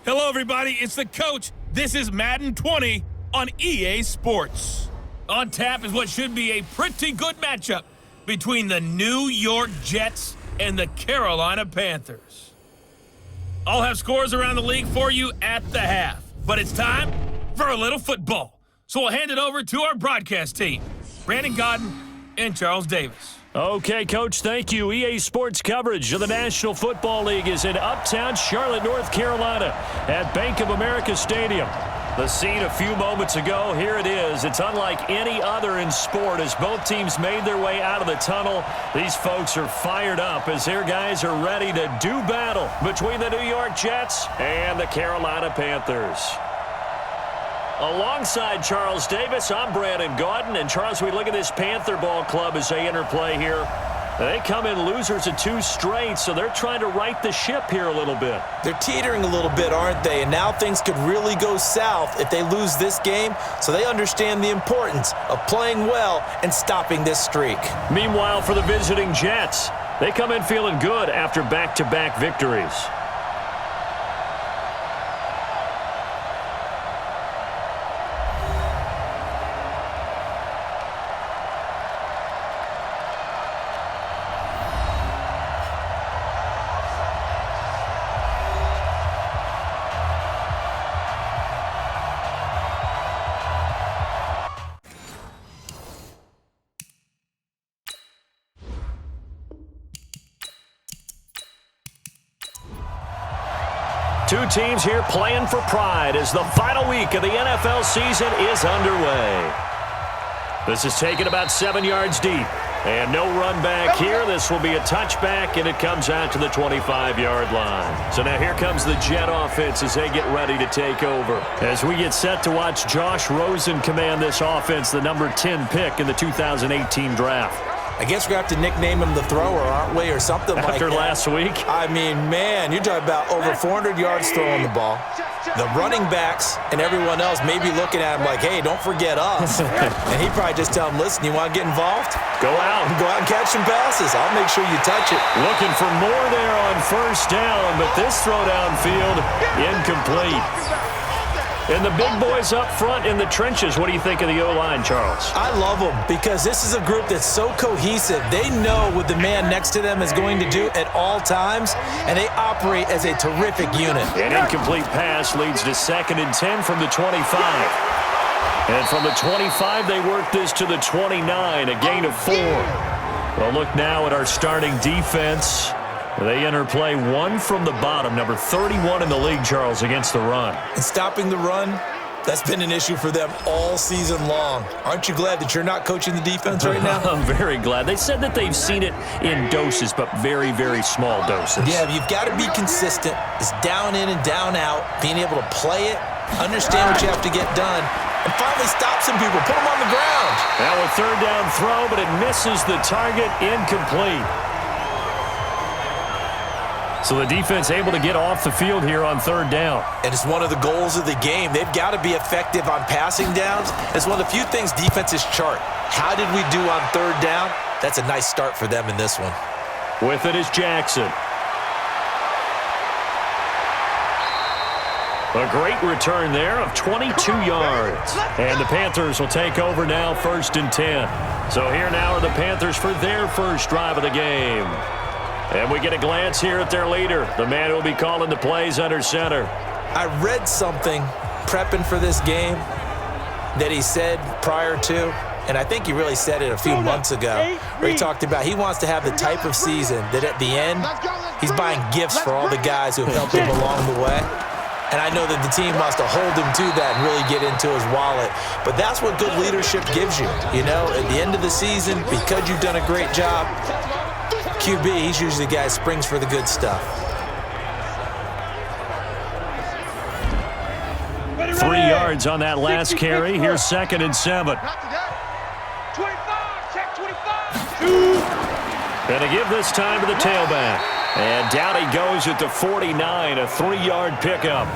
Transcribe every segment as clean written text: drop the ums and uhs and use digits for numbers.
Hello, everybody. It's the coach. This is Madden 20 on EA Sports. On tap is what should be a pretty good matchup between the New York Jets and the Carolina Panthers. I'll have scores around the league for you at the half, but it's time for a little football. So we'll hand it over to our broadcast team, Brandon Godden and Charles Davis. Okay, Coach, thank you. EA Sports coverage of the National Football League is in uptown Charlotte, North Carolina at Bank of America Stadium. The scene a few moments ago, here it is. It's unlike any other in sport as both teams made their way out of the tunnel. These folks are fired up as their guys are ready to do battle between the New York Jets and the Carolina Panthers. Alongside Charles Davis, I'm Brandon Godden. And Charles, we look at this Panther ball club as they interplay here. They come in losers of 2 straight, so they're trying to right the ship here a little bit. They're teetering a little bit, aren't they? And now things could really go south if they lose this game, so they understand the importance of playing well and stopping this streak. Meanwhile, for the visiting Jets, they come in feeling good after back-to-back victories. Two teams here playing for pride as the final week of the NFL season is underway. This is taken about 7 yards deep. And no run back here. This will be a touchback, and it comes out to the 25-yard line. So now here comes the Jet offense as they get ready to take over. As we get set to watch Josh Rosen command this offense, the number 10 pick in the 2018 draft. I guess we're going to have to nickname him the thrower, aren't we, or something like that. After last week? I mean, man, you're talking about over 400 yards throwing the ball. The running backs and everyone else may be looking at him like, hey, don't forget us. And he'd probably just tell him, listen, you want to get involved? Go out. Go out and catch some passes. I'll make sure you touch it. Looking for more there on first down, but this throw downfield, incomplete. And the big boys up front in the trenches, what do you think of the O-line, Charles? I love them because this is a group that's so cohesive. They know what the man next to them is going to do at all times, and they operate as a terrific unit. An incomplete pass leads to 2nd and 10 from the 25. And from the 25, they work this to the 29, a gain of 4. Well, look now at our starting defense. They interplay one from the bottom, number 31 in the league, Charles, against the run. And stopping the run, that's been an issue for them all season long. Aren't you glad that you're not coaching the defense right now? I'm very glad. They said that they've seen it in doses, but very, very small doses. Yeah, you've got to be consistent. It's down in and down out, being able to play it, understand what you have to get done, and finally stop some people, put them on the ground. Now a 3rd down throw, but it misses the target, incomplete. So the defense able to get off the field here on 3rd down. And it's one of the goals of the game. They've got to be effective on passing downs. It's one of the few things defenses chart. How did we do on 3rd down? That's a nice start for them in this one. With it is Jackson. A great return there of 22 yards. And the Panthers will take over now, 1st and 10. So here now are the Panthers for their first drive of the game. And we get a glance here at their leader, the man who will be calling the plays under center. I read something prepping for this game that he said prior to, and I think he really said it a few months ago, where he talked about he wants to have the type of season that at the end, he's buying gifts for all the guys who have helped him along the way. And I know that the team wants to hold him to that and really get into his wallet. But that's what good leadership gives you. You know, at the end of the season, because you've done a great job, QB, he's usually the guy who springs for the good stuff. 3 yards on that last carry. Here's 2nd and 7. 25, check 25. Gonna give this time to the tailback. And down he goes at the 49, a 3-yard pickup.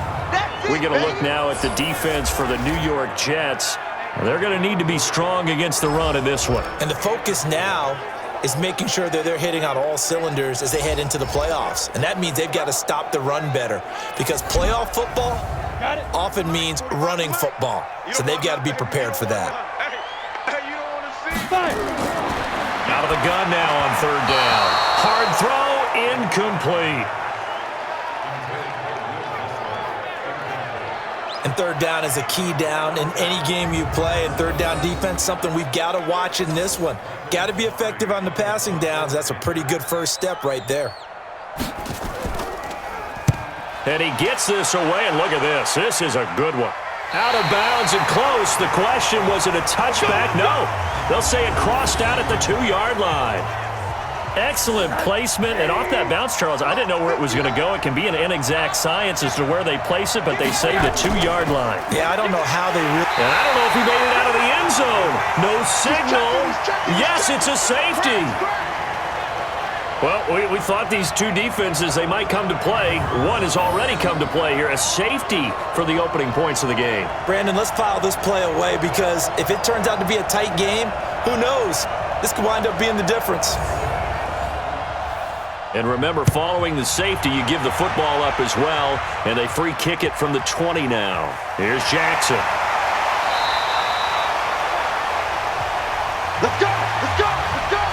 We're going to look now at the defense for the New York Jets. They're going to need to be strong against the run in this one. And the focus now is making sure that they're hitting on all cylinders as they head into the playoffs. And that means they've got to stop the run better because playoff football often means running football. So they've got to be prepared for that. Out of the gun now on third down. Hard throw, incomplete. And third down is a key down in any game you play. And third down defense, something we've got to watch in this one. Got to be effective on the passing downs. That's a pretty good first step right there. And he gets this away, and look at this. This is a good one. Out of bounds and close. The question, was it a touchback? No. They'll say it crossed out at the 2-yard line. Excellent placement, and off that bounce, Charles, I didn't know where it was going to go. It can be an inexact science as to where they place it, but they say the 2-yard line. Yeah, I don't know how they really... And I don't know if he made it out of the end zone. No signal. Yes, it's a safety. Well, we thought these two defenses, they might come to play. One has already come to play here, a safety for the opening points of the game. Brandon, let's file this play away because if it turns out to be a tight game, who knows? This could wind up being the difference. And remember, following the safety, you give the football up as well, and they free kick it from the 20 now. Here's Jackson. Let's go! Let's go! Let's go!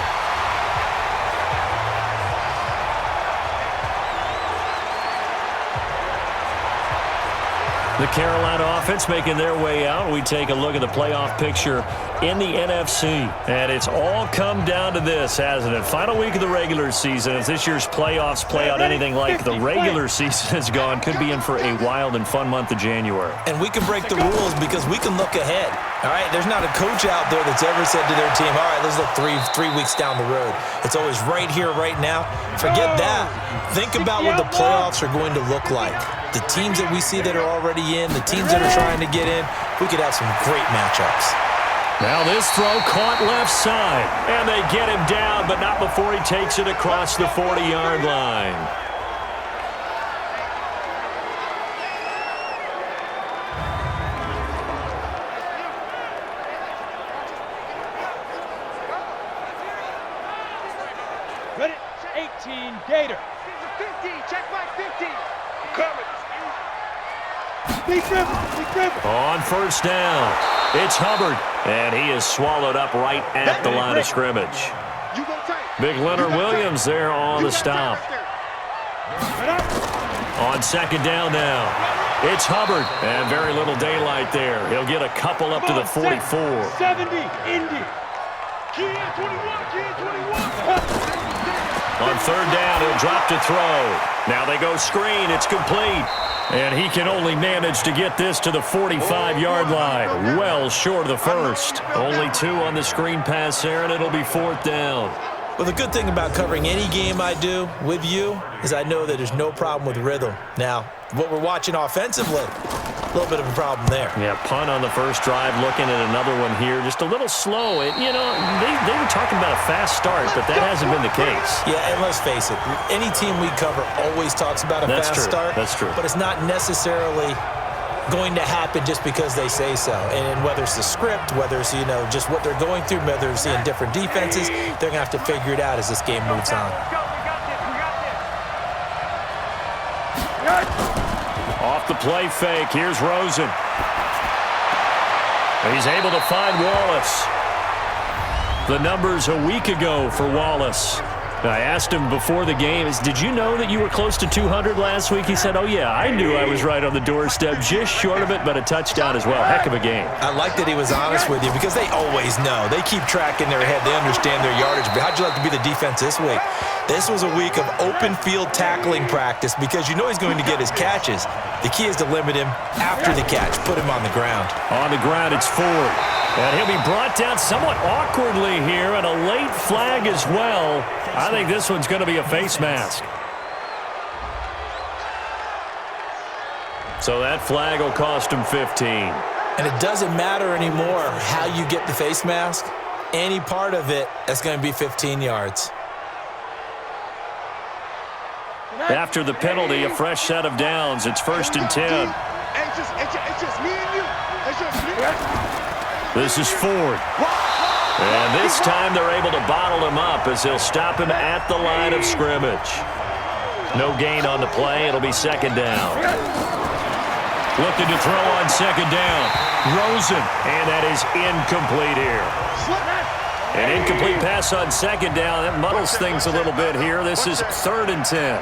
The Carolina offense making their way out. We take a look at the playoff picture in the NFC. And it's all come down to this, hasn't it? Final week of the regular season. If this year's playoffs play out anything like the regular season has gone, could be in for a wild and fun month of January. And we can break the rules because we can look ahead. All right, there's not a coach out there that's ever said to their team, all right, let's look three weeks down the road. It's always right here, right now. Forget that. Think about what the playoffs are going to look like. The teams that we see that are already in, the teams that are trying to get in, we could have some great matchups. Now this throw caught left side, and they get him down, but not before he takes it across the 40-yard line. Ready? 18, Gator. 50, check my 50. Coming. On first down, it's Hubbard, and he is swallowed up right at the line of scrimmage. Big Leonard Williams there on the stop. On second down now, it's Hubbard, and very little daylight there. He'll get a couple up to the 44. 70, Indy. Key 21, key 21. On third down, he'll drop to throw. Now they go screen. It's complete. And he can only manage to get this to the 45-yard line. Well short of the first. Only 2 on the screen pass there, and it'll be fourth down. Well, the good thing about covering any game I do with you is I know that there's no problem with rhythm. Now, what we're watching offensively, a little bit of a problem there. Yeah, punt on the first drive, looking at another one here. Just a little slow. You know, they were talking about a fast start, but that hasn't been the case. Yeah, and let's face it, any team we cover always talks about a fast start. That's true. But it's not necessarily going to happen just because they say so. And whether it's the script, whether it's, just what they're going through, whether it's seeing different defenses, they're going to have to figure it out as this game moves on. Off the play fake, here's Rosen. He's able to find Wallace. The numbers a week ago for Wallace. I asked him before the game, did you know that you were close to 200 last week? He said, oh, yeah, I knew I was right on the doorstep, just short of it, but a touchdown as well. Heck of a game. I like that he was honest with you because they always know. They keep track in their head. They understand their yardage. But how'd you like to be the defense this week? This was a week of open field tackling practice because you know he's going to get his catches. The key is to limit him after the catch, put him on the ground. On the ground, it's Ford. And he'll be brought down somewhat awkwardly here, and a late flag as well. I think this one's going to be a face mask. So that flag will cost him 15. And it doesn't matter anymore how you get the face mask. Any part of it, that's going to be 15 yards. After the penalty, a fresh set of downs. It's 1st and 10. It's just me and you. It's just me. This is Ford. And this time they're able to bottle him up as they'll stop him at the line of scrimmage. No gain on the play. It'll be second down. Looking to throw on second down. Rosen, and that is incomplete here. An incomplete pass on second down. That muddles things a little bit here. This is 3rd and 10.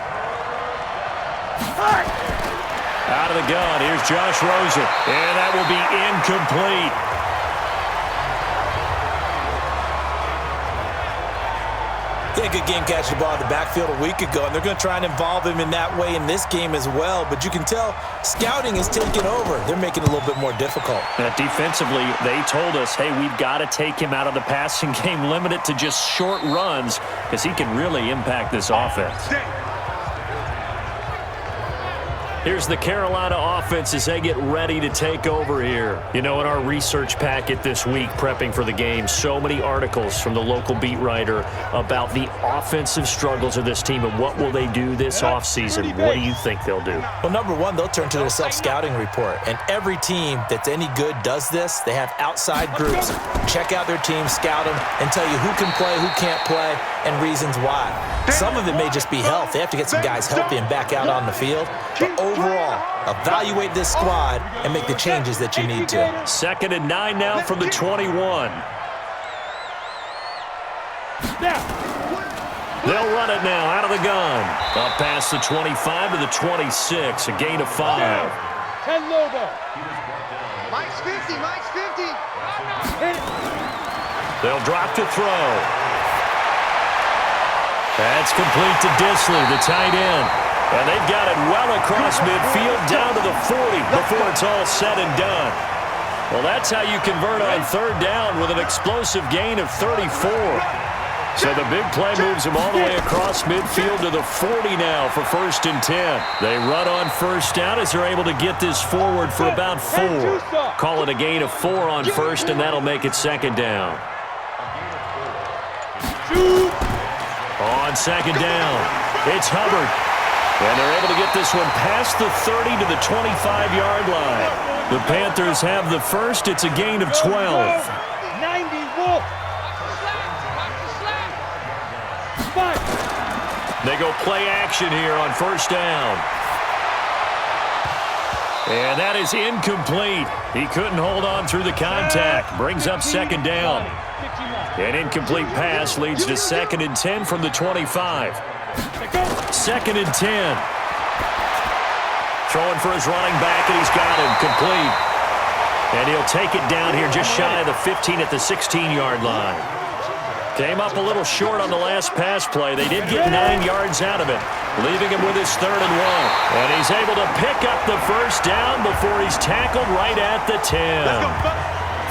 Out of the gun, here's Josh Rosen, and that will be incomplete. Yeah, good game catching the ball in the backfield a week ago, and they're going to try and involve him in that way in this game as well. But you can tell scouting is taking over. They're making it a little bit more difficult. Defensively, they told us, hey, we've got to take him out of the passing game, limit it to just short runs, because he can really impact this offense. Here's the Carolina offense as they get ready to take over here. You know, in our research packet this week, prepping for the game, so many articles from the local beat writer about the offensive struggles of this team and what will they do this offseason. What do you think they'll do? Well, number one, they'll turn to their self-scouting report. And every team that's any good does this. They have outside groups. Check out their team, scout them, and tell you who can play, who can't play, and reasons why. Some of it may just be health. They have to get some guys healthy and back out on the field. But overall, evaluate this squad and make the changes that you need to. 2nd and 9 now from the 21. They'll run it now out of the gun. Up past the 25 to the 26, a gain of 5. 10 Lobo. Mike's 50, Mike's 50. They'll drop to throw. That's complete to Disley, the tight end. And they've got it well across midfield down to the 40 before it's all said and done. Well, that's how you convert on 3rd down with an explosive gain of 34. So the big play moves him all the way across midfield to the 40 now for 1st and 10. They run on 1st down as they're able to get this forward for about 4. Call it a gain of 4 on 1st, and that'll make it 2nd down. On 2nd down, it's Hubbard. And they're able to get this one past the 30 to the 25-yard line. The Panthers have the first. It's a gain of 12. 90 Wolf. They go play action here on 1st down. And that is incomplete. He couldn't hold on through the contact. Brings up 2nd down. An incomplete pass leads to 2nd and 10 from the 25. 2nd and 10. Throwing for his running back, and he's got him complete. And he'll take it down here just shy of the 15 at the 16-yard line. Came up a little short on the last pass play. They did get 9 yards out of it, leaving him with his 3rd and 1. And he's able to pick up the 1st down before he's tackled right at the 10.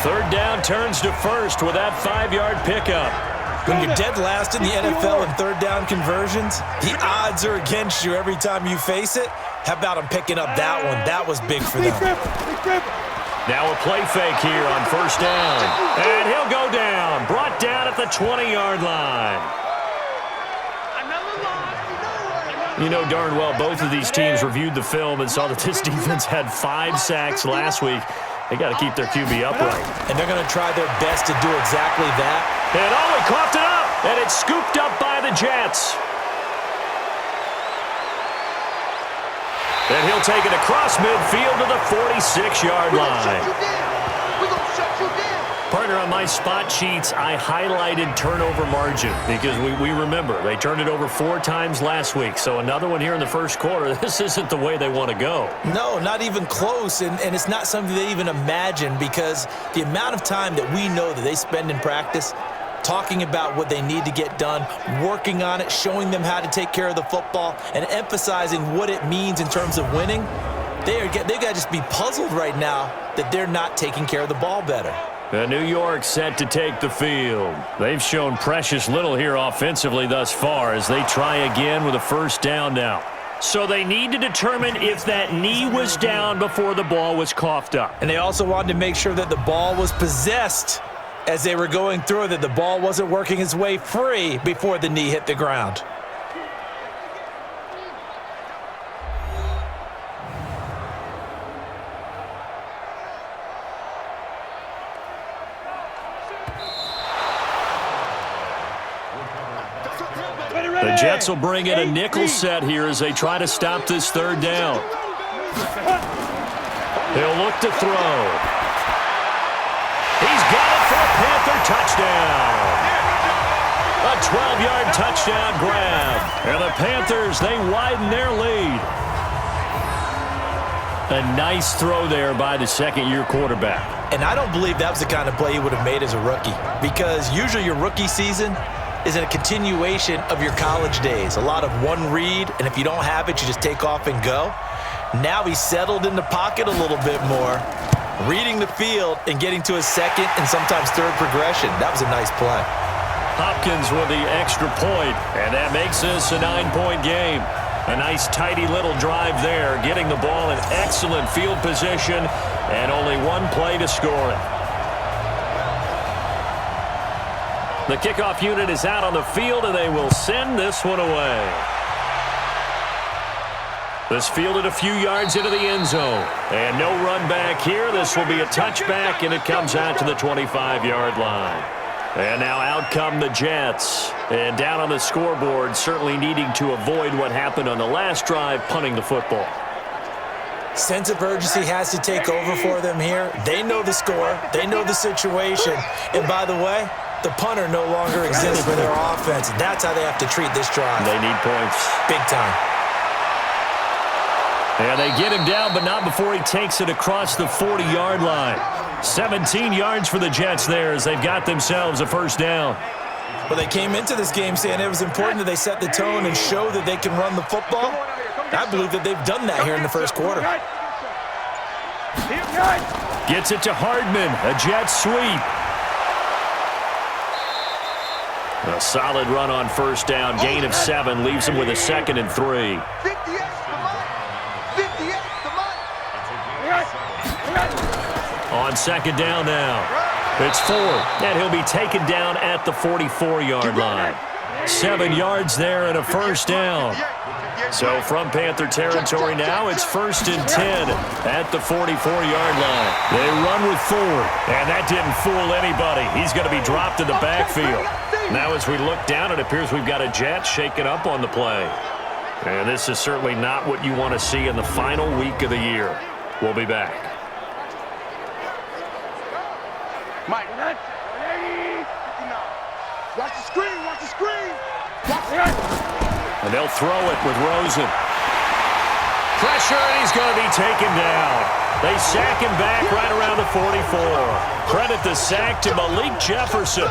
3rd down turns to 1st with that 5-yard pickup. When you're dead last in the NFL in 3rd down conversions, the odds are against you every time you face it. How about him picking up that one? That was big for them. Now a play fake here on 1st down. And he'll go down. Brought down at the 20-yard line. You know darn well both of these teams reviewed the film and saw that this defense had 5 sacks last week. They got to keep their QB upright. And they're going to try their best to do exactly that. And he coughed it up. And it's scooped up by the Jets. And he'll take it across midfield to the 46-yard line. Partner, on my spot sheets, I highlighted turnover margin because we remember they turned it over 4 times last week. So another one here in the first quarter. This isn't the way they want to go. No, not even close. And it's not something they even imagine because the amount of time that we know that they spend in practice talking about what they need to get done, working on it, showing them how to take care of the football, and emphasizing what it means in terms of winning, they've got to just be puzzled right now that they're not taking care of the ball better. New York set to take the field. They've shown precious little here offensively thus far as they try again with a 1st down now. So they need to determine if that knee was down before the ball was coughed up. And they also wanted to make sure that the ball was possessed as they were going through, that the ball wasn't working its way free before the knee hit the ground. The Jets will bring in a nickel set here as they try to stop this third down. He'll look to throw. He's got it for a Panther touchdown. A 12-yard touchdown grab. And the Panthers, they widen their lead. A nice throw there by the second-year quarterback. And I don't believe that was the kind of play he would have made as a rookie, because usually your rookie season is a continuation of your college days. A lot of one read, and if you don't have it, you just take off and go. Now he's settled in the pocket a little bit more, reading the field and getting to his second and sometimes third progression. That was a nice play. Hopkins with the extra point, and that makes this a 9-point game. A nice, tidy little drive there, getting the ball in excellent field position, and only one play to score it. The kickoff unit is out on the field, and they will send this one away. This fielded a few yards into the end zone. And no run back here. This will be a touchback, and it comes out to the 25-yard line. And now out come the Jets. And down on the scoreboard, certainly needing to avoid what happened on the last drive, punting the football. Sense of urgency has to take over for them here. They know the score. They know the situation. And by the way, the punter no longer exists for their offense. That's how they have to treat this drive. They need points. Big time. And they get him down, but not before he takes it across the 40-yard line. 17 yards for the Jets there as they've got themselves a first down. Well, they came into this game saying it was important that they set the tone and show that they can run the football. I believe that they've done that here in the first quarter. Gets it to Hardman, a jet sweep. A solid run on first down, gain of 7, leaves him with a 2nd and 3. 58 On second down now. It's 4, and he'll be taken down at the 44-yard line. 7 yards there and a first down. So from Panther territory now, it's 1st and 10 at the 44-yard line. They run with Ford, and that didn't fool anybody. He's going to be dropped in the backfield. Now as we look down, it appears we've got a Jet shaken up on the play. And this is certainly not what you want to see in the final week of the year. We'll be back. Mike, watch the screen, watch the screen. And they'll throw it with Rosen. Pressure, and he's going to be taken down. They sack him back right around the 44. Credit the sack to Malik Jefferson.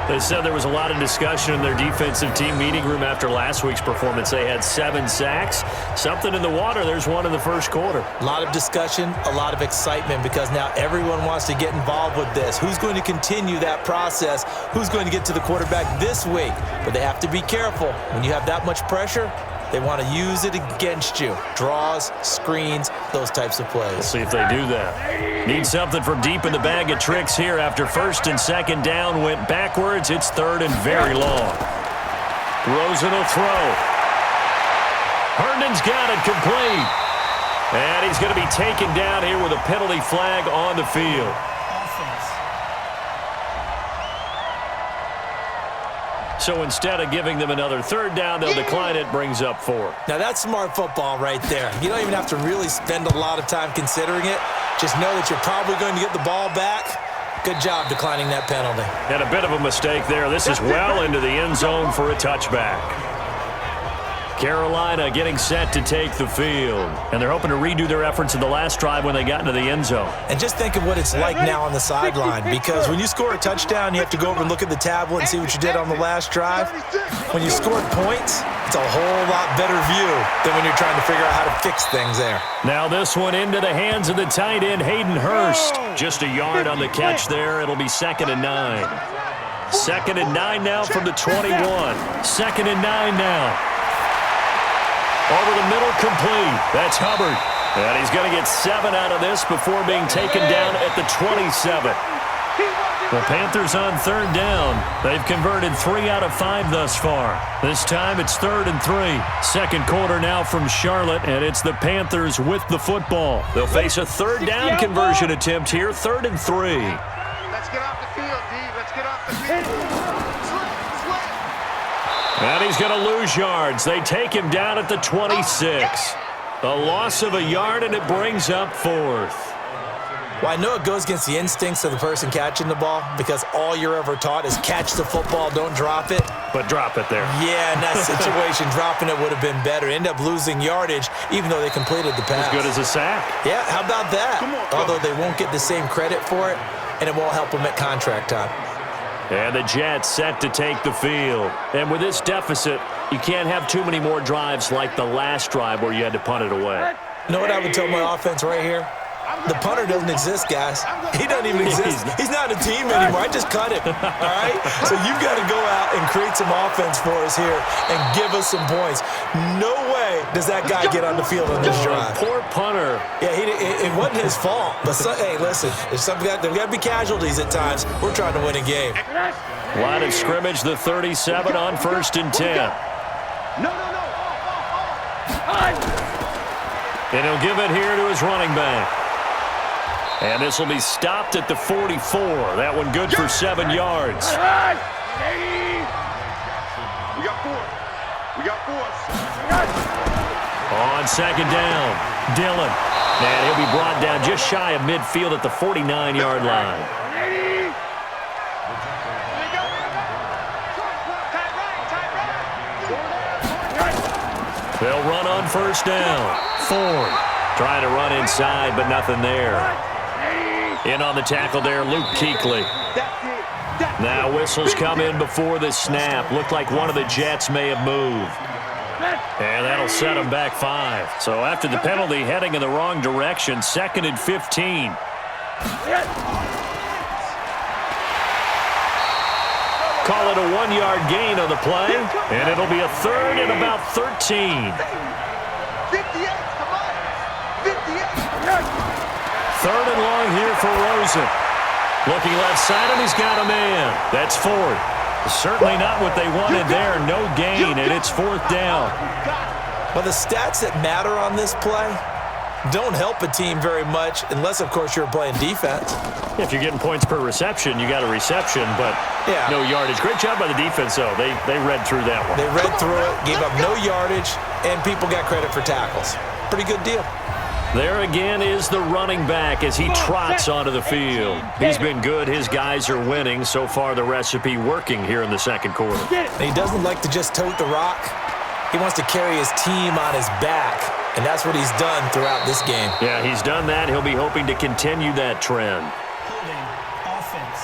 They said there was a lot of discussion in their defensive team meeting room after last week's performance. They had 7 sacks. Something in the water. There's one in the first quarter. A lot of discussion, a lot of excitement, because now everyone wants to get involved with this. Who's going to continue that process? Who's going to get to the quarterback this week? But they have to be careful. When you have that much pressure, they want to use it against you. Draws, screens, those types of plays. We'll see if they do that. Need something from deep in the bag of tricks here after 1st and 2nd down went backwards. It's 3rd and very long. Rosen will throw. Herndon's got it complete. And he's going to be taken down here with a penalty flag on the field. So instead of giving them another 3rd down, they'll decline it, brings up 4. Now that's smart football right there. You don't even have to really spend a lot of time considering it. Just know that you're probably going to get the ball back. Good job declining that penalty. And a bit of a mistake there. This is well into the end zone for a touchback. Carolina getting set to take the field. And they're hoping to redo their efforts in the last drive when they got into the end zone. And just think of what it's like now on the sideline, because when you score a touchdown, you have to go over and look at the tablet and see what you did on the last drive. When you scored points, it's a whole lot better view than when you're trying to figure out how to fix things there. Now this one into the hands of the tight end, Hayden Hurst. Just a yard on the catch there. It'll be 2nd and 9. 2nd and 9 now from the 21. 2nd and 9 now. Over the middle, complete. That's Hubbard. And he's going to get 7 out of this before being taken down at the 27. The Panthers on 3rd down. They've converted 3 out of 5 thus far. This time it's 3rd and 3. Second quarter now from Charlotte, and it's the Panthers with the football. They'll face a 3rd down conversion attempt here, 3rd and 3. Let's get off the field, D. Let's get off the field. And he's going to lose yards. They take him down at the 26. A loss of a yard, and it brings up 4th. Well, I know it goes against the instincts of the person catching the ball because all you're ever taught is catch the football, don't drop it. But drop it there. Yeah, in that situation, dropping it would have been better. End up losing yardage, even though they completed the pass. As good as a sack. Yeah, how about that? Although they won't get the same credit for it, and it won't help them at contract time. And the Jets set to take the field. And with this deficit, you can't have too many more drives like the last drive where you had to punt it away. You know what I would tell my offense right here? The punter doesn't exist, guys. He doesn't even exist. He's not a team anymore. I just cut him, all right? So you've got to go out and create some offense for us here and give us some points. No way does that guy get on the field on this drive. Poor punter. Yeah, it wasn't his fault. But, hey, listen, there's got to be casualties at times. We're trying to win a game. Line of scrimmage, the 37 on 1st and 10. No. And he'll give it here to his running back. And this will be stopped at the 44. That one good for 7 yards. We got 4. On 2nd down, Dillon. And he'll be brought down just shy of midfield at the 49-yard line. They'll run on 1st down. Ford trying to run inside, but nothing there. In on the tackle there, Luke Kuechly. Now whistles come in before the snap. Looked like one of the Jets may have moved. And that'll set them back 5. So after the penalty, heading in the wrong direction, 2nd and 15. Call it a 1-yard gain on the play, and it'll be a 3rd and about 13. 3rd and long here for Rosen. Looking left side, and he's got a man. That's Ford. Certainly not what they wanted there. No gain, and it's 4th down. Well, the stats that matter on this play don't help a team very much unless, of course, you're playing defense. If you're getting points per reception, you got a reception, but no yardage. Great job by the defense, though. They read through that one. They read through it, gave up no yardage, and people got credit for tackles. Pretty good deal. There again is the running back as he trots onto the field. He's been good. His guys are winning. So far, the recipe working here in the 2nd quarter. He doesn't like to just tote the rock. He wants to carry his team on his back, and that's what he's done throughout this game. Yeah, he's done that. He'll be hoping to continue that trend. Holding offense.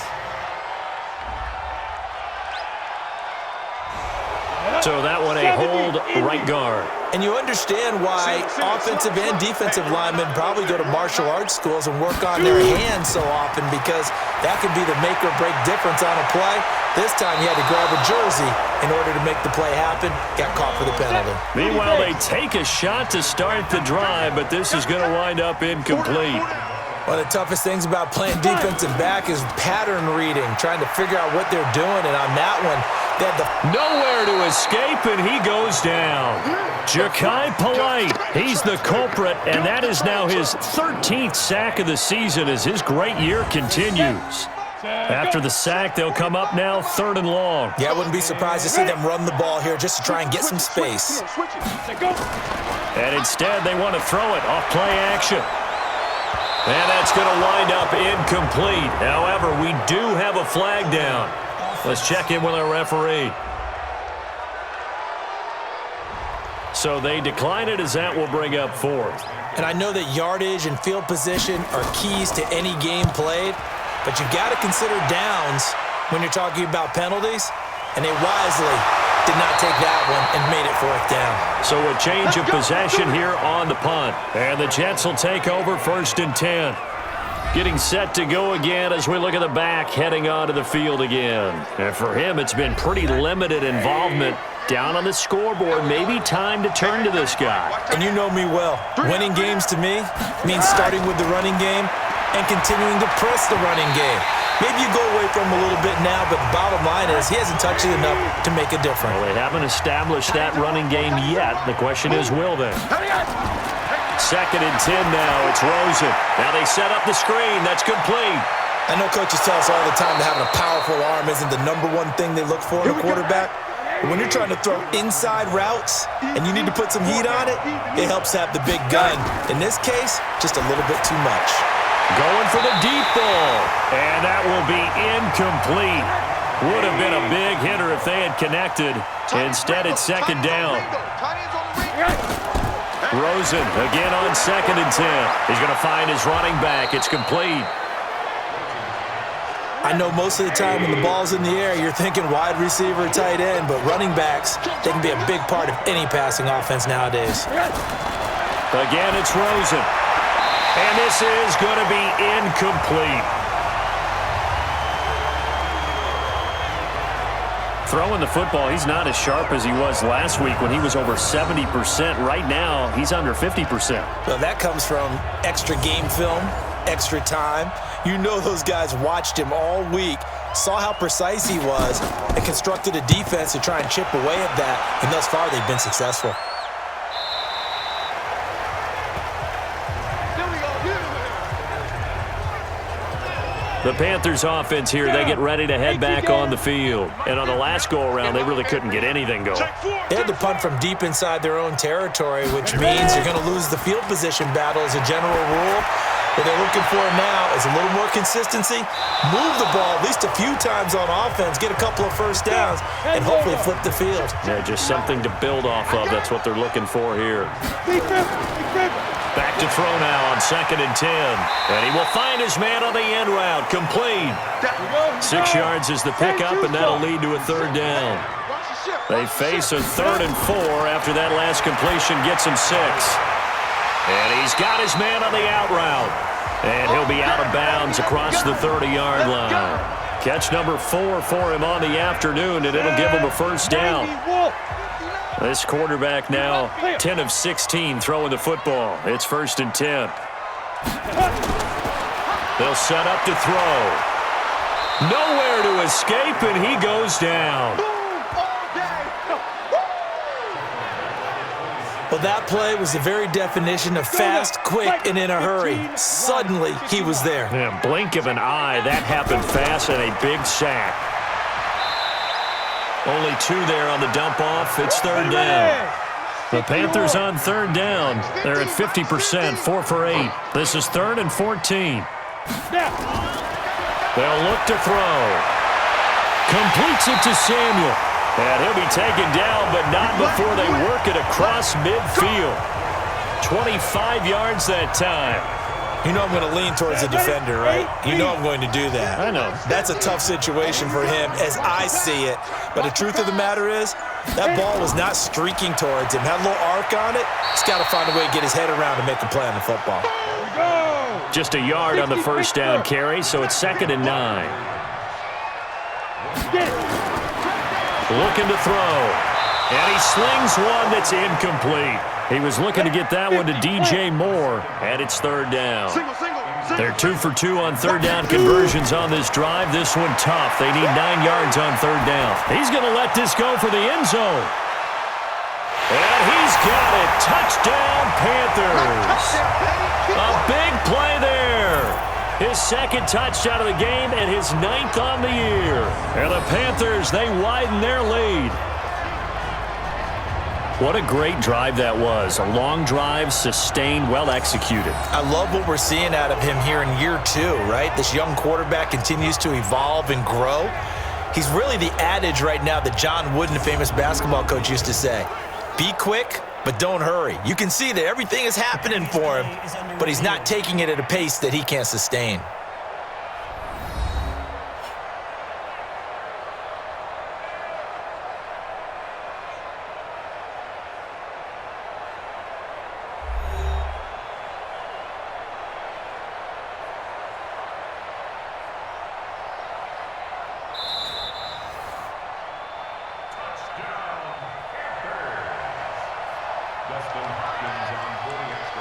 So that one a hold right guard. And you understand why offensive and defensive linemen probably go to martial arts schools and work on their hands so often, because that could be the make or break difference on a play. This time you had to grab a jersey in order to make the play happen. Got caught for the penalty. Meanwhile, they take a shot to start the drive, but this is going to wind up incomplete. One of the toughest things about playing defensive back is pattern reading, trying to figure out what they're doing. And on that one, they had nowhere to escape, and he goes down. Ja'Kai Polite, he's the culprit, and that is now his 13th sack of the season as his great year continues. After the sack, they'll come up now 3rd and long. Yeah, I wouldn't be surprised to see them run the ball here just to try and get some space. And instead, they want to throw it off play action. And that's going to wind up incomplete. However, we do have a flag down. Let's check in with our referee. So they decline it, as that will bring up 4th. And I know that yardage and field position are keys to any game played, but you've got to consider downs when you're talking about penalties, and they wisely did not take that one and made it 4th down. So a change of possession here on the punt. And the Jets will take over 1st and 10. Getting set to go again as we look at the back heading onto the field again. And for him, it's been pretty limited involvement. Down on the scoreboard, maybe time to turn to this guy. And you know me well. Winning games to me means starting with the running game and continuing to press the running game. Maybe you go away from him a little bit now, but the bottom line is he hasn't touched it enough to make a difference. Well, they haven't established that running game yet. The question is, will they? 2nd and 10 now. It's Rosen. Now they set up the screen. That's complete. I know coaches tell us all the time that having a powerful arm isn't the #1 thing they look for in a quarterback. When you're trying to throw inside routes and you need to put some heat on it, it helps have the big gun. In this case, just a little bit too much. Going for the deep ball, and that will be incomplete. Would have been a big hitter if they had connected. Instead, it's second down. Rosen again on 2nd and 10. He's going to find his running back. It's complete. I know most of the time when the ball's in the air, you're thinking wide receiver, tight end, but running backs, they can be a big part of any passing offense nowadays. Again, it's Rosen. And this is going to be incomplete. Throwing the football, he's not as sharp as he was last week when he was over 70%. Right now, he's under 50%. Well, that comes from extra game film, extra time. You know those guys watched him all week, saw how precise he was, and constructed a defense to try and chip away at that, and thus far they've been successful. The Panthers offense here, they get ready to head back on the field. And on the last go-around, they really couldn't get anything going. They had to punt from deep inside their own territory, which means you're going to lose the field position battle as a general rule. What they're looking for now is a little more consistency, move the ball at least a few times on offense, get a couple of first downs, and hopefully flip the field. Yeah, just something to build off of. That's what they're looking for here. Back to throw now on 2nd and 10. And he will find his man on the end route. Complete. 6 yards is the pickup, and that'll lead to a 3rd down. They face a 3rd and 4 after that last completion gets him 6. And he's got his man on the out route. And he'll be out of bounds across the 30-yard line. Catch number 4 for him on the afternoon, and it'll give him a 1st down. This quarterback now 10 of 16 throwing the football. It's 1st and 10. They'll set up to throw. Nowhere to escape, and he goes down. Well, that play was the very definition of fast, quick, and in a hurry. Suddenly, he was there. Yeah, blink of an eye, that happened fast, and a big sack. Only 2 there on the dump off. It's 3rd down. The Panthers on 3rd down. They're at 50%, 4 for 8. This is 3rd and 14. They'll look to throw. Completes it to Samuel. And he'll be taken down, but not before they work it across midfield. 25 yards that time. You know I'm going to lean towards the defender, right? You know I'm going to do that. I know. That's a tough situation for him as I see it. But the truth of the matter is, that ball was not streaking towards him. Had a little arc on it. He's got to find a way to get his head around and make a play on the football. Just a yard on the 1st down carry, so it's 2nd and 9. Looking to throw. And he slings one that's incomplete. He was looking to get that one to DJ Moore, and it's 3rd down. They're 2 for 2 on 3rd down conversions on this drive. This one tough. They need 9 yards on 3rd down. He's going to let this go for the end zone. And he's got it. Touchdown, Panthers. A big play there. His 2nd touchdown of the game and his 9th on the year. And the Panthers, they widen their lead. What a great drive that was. A long drive, sustained, well executed. I love what we're seeing out of him here in year 2, right? This young quarterback continues to evolve and grow. He's really the adage right now that John Wooden, the famous basketball coach, used to say. Be quick, but don't hurry. You can see that everything is happening for him, but he's not taking it at a pace that he can't sustain.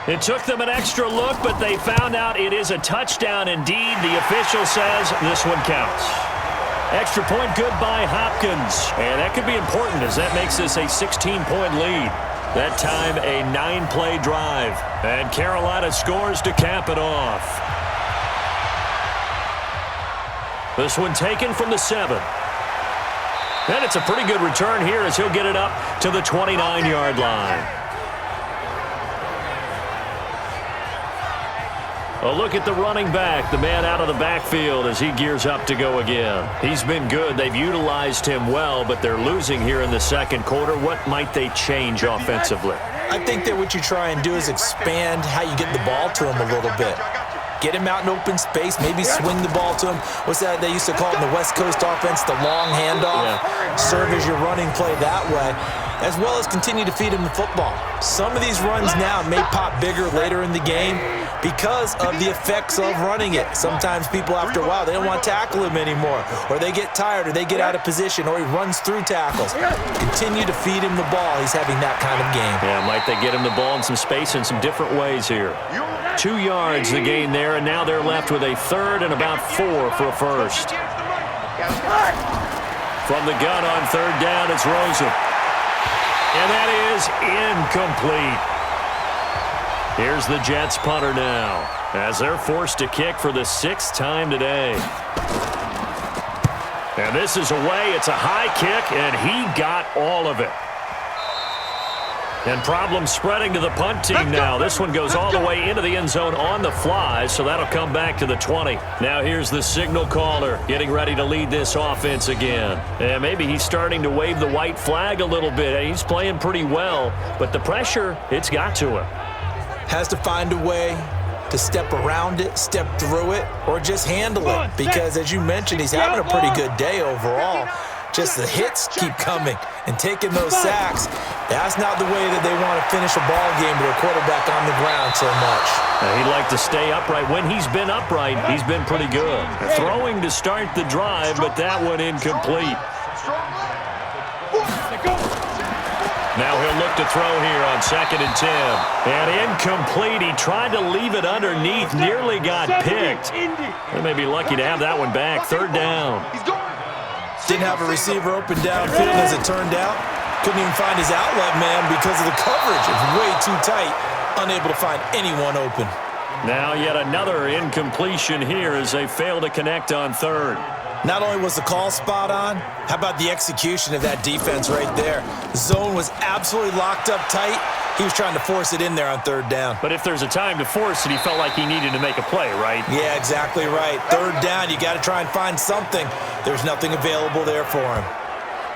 It took them an extra look, but they found out it is a touchdown indeed. The official says this one counts. Extra point good by Hopkins. And that could be important as that makes this a 16-point lead. That time a 9-play drive. And Carolina scores to cap it off. This one taken from the 7. And it's a pretty good return here as he'll get it up to the 29-yard line. A look at the running back, the man out of the backfield as he gears up to go again. He's been good. They've utilized him well, but they're losing here in the second quarter. What might they change offensively? I think that what you try and do is expand how you get the ball to him a little bit. Get him out in open space, maybe swing the ball to him. What's that they used to call it in the West Coast offense, the long handoff? Yeah. Serve as your running play that way, as well as continue to feed him the football. Some of these runs now may pop bigger later in the game because of the effects of running it. Sometimes people, after a while, they don't want to tackle him anymore, or they get tired, or they get out of position, or he runs through tackles. Continue to feed him the ball. He's having that kind of game. Yeah, might they get him the ball in some space in some different ways here. 2 yards the gain there, and now they're left with a third and about 4 for a first. From the gun on third down, it's Rosen. And that is incomplete. Here's the Jets punter now as they're forced to kick for the 6th time today. And this is away. It's a high kick, and he got all of it. And problem spreading to the punt team now. This one goes all the way into the end zone on the fly, so that'll come back to the 20. Now here's the signal caller getting ready to lead this offense again. And maybe he's starting to wave the white flag a little bit. He's playing pretty well, but the pressure, it's got to him. Has to find a way to step around it, step through it, or just handle it. Because as you mentioned, he's having a pretty good day overall. Just the hits keep coming and taking those sacks. That's not the way that they want to finish a ball game with a quarterback on the ground so much. He'd like to stay upright. When he's been upright, he's been pretty good. Throwing to start the drive, but that one incomplete. Now he'll look to throw here on 2nd and 10. And incomplete. He tried to leave it underneath, nearly got picked. They may be lucky to have that one back. 3rd down. Didn't have a receiver open downfield as it turned out. Couldn't even find his outlet man because of the coverage. It's way too tight. Unable to find anyone open. Now yet another incompletion here as they fail to connect on 3rd. Not only was the call spot on, how about the execution of that defense right there? The zone was absolutely locked up tight. He was trying to force it in there on 3rd down. But if there's a time to force it, he felt like he needed to make a play, right? Yeah, exactly right. 3rd down, you got to try and find something. There's nothing available there for him.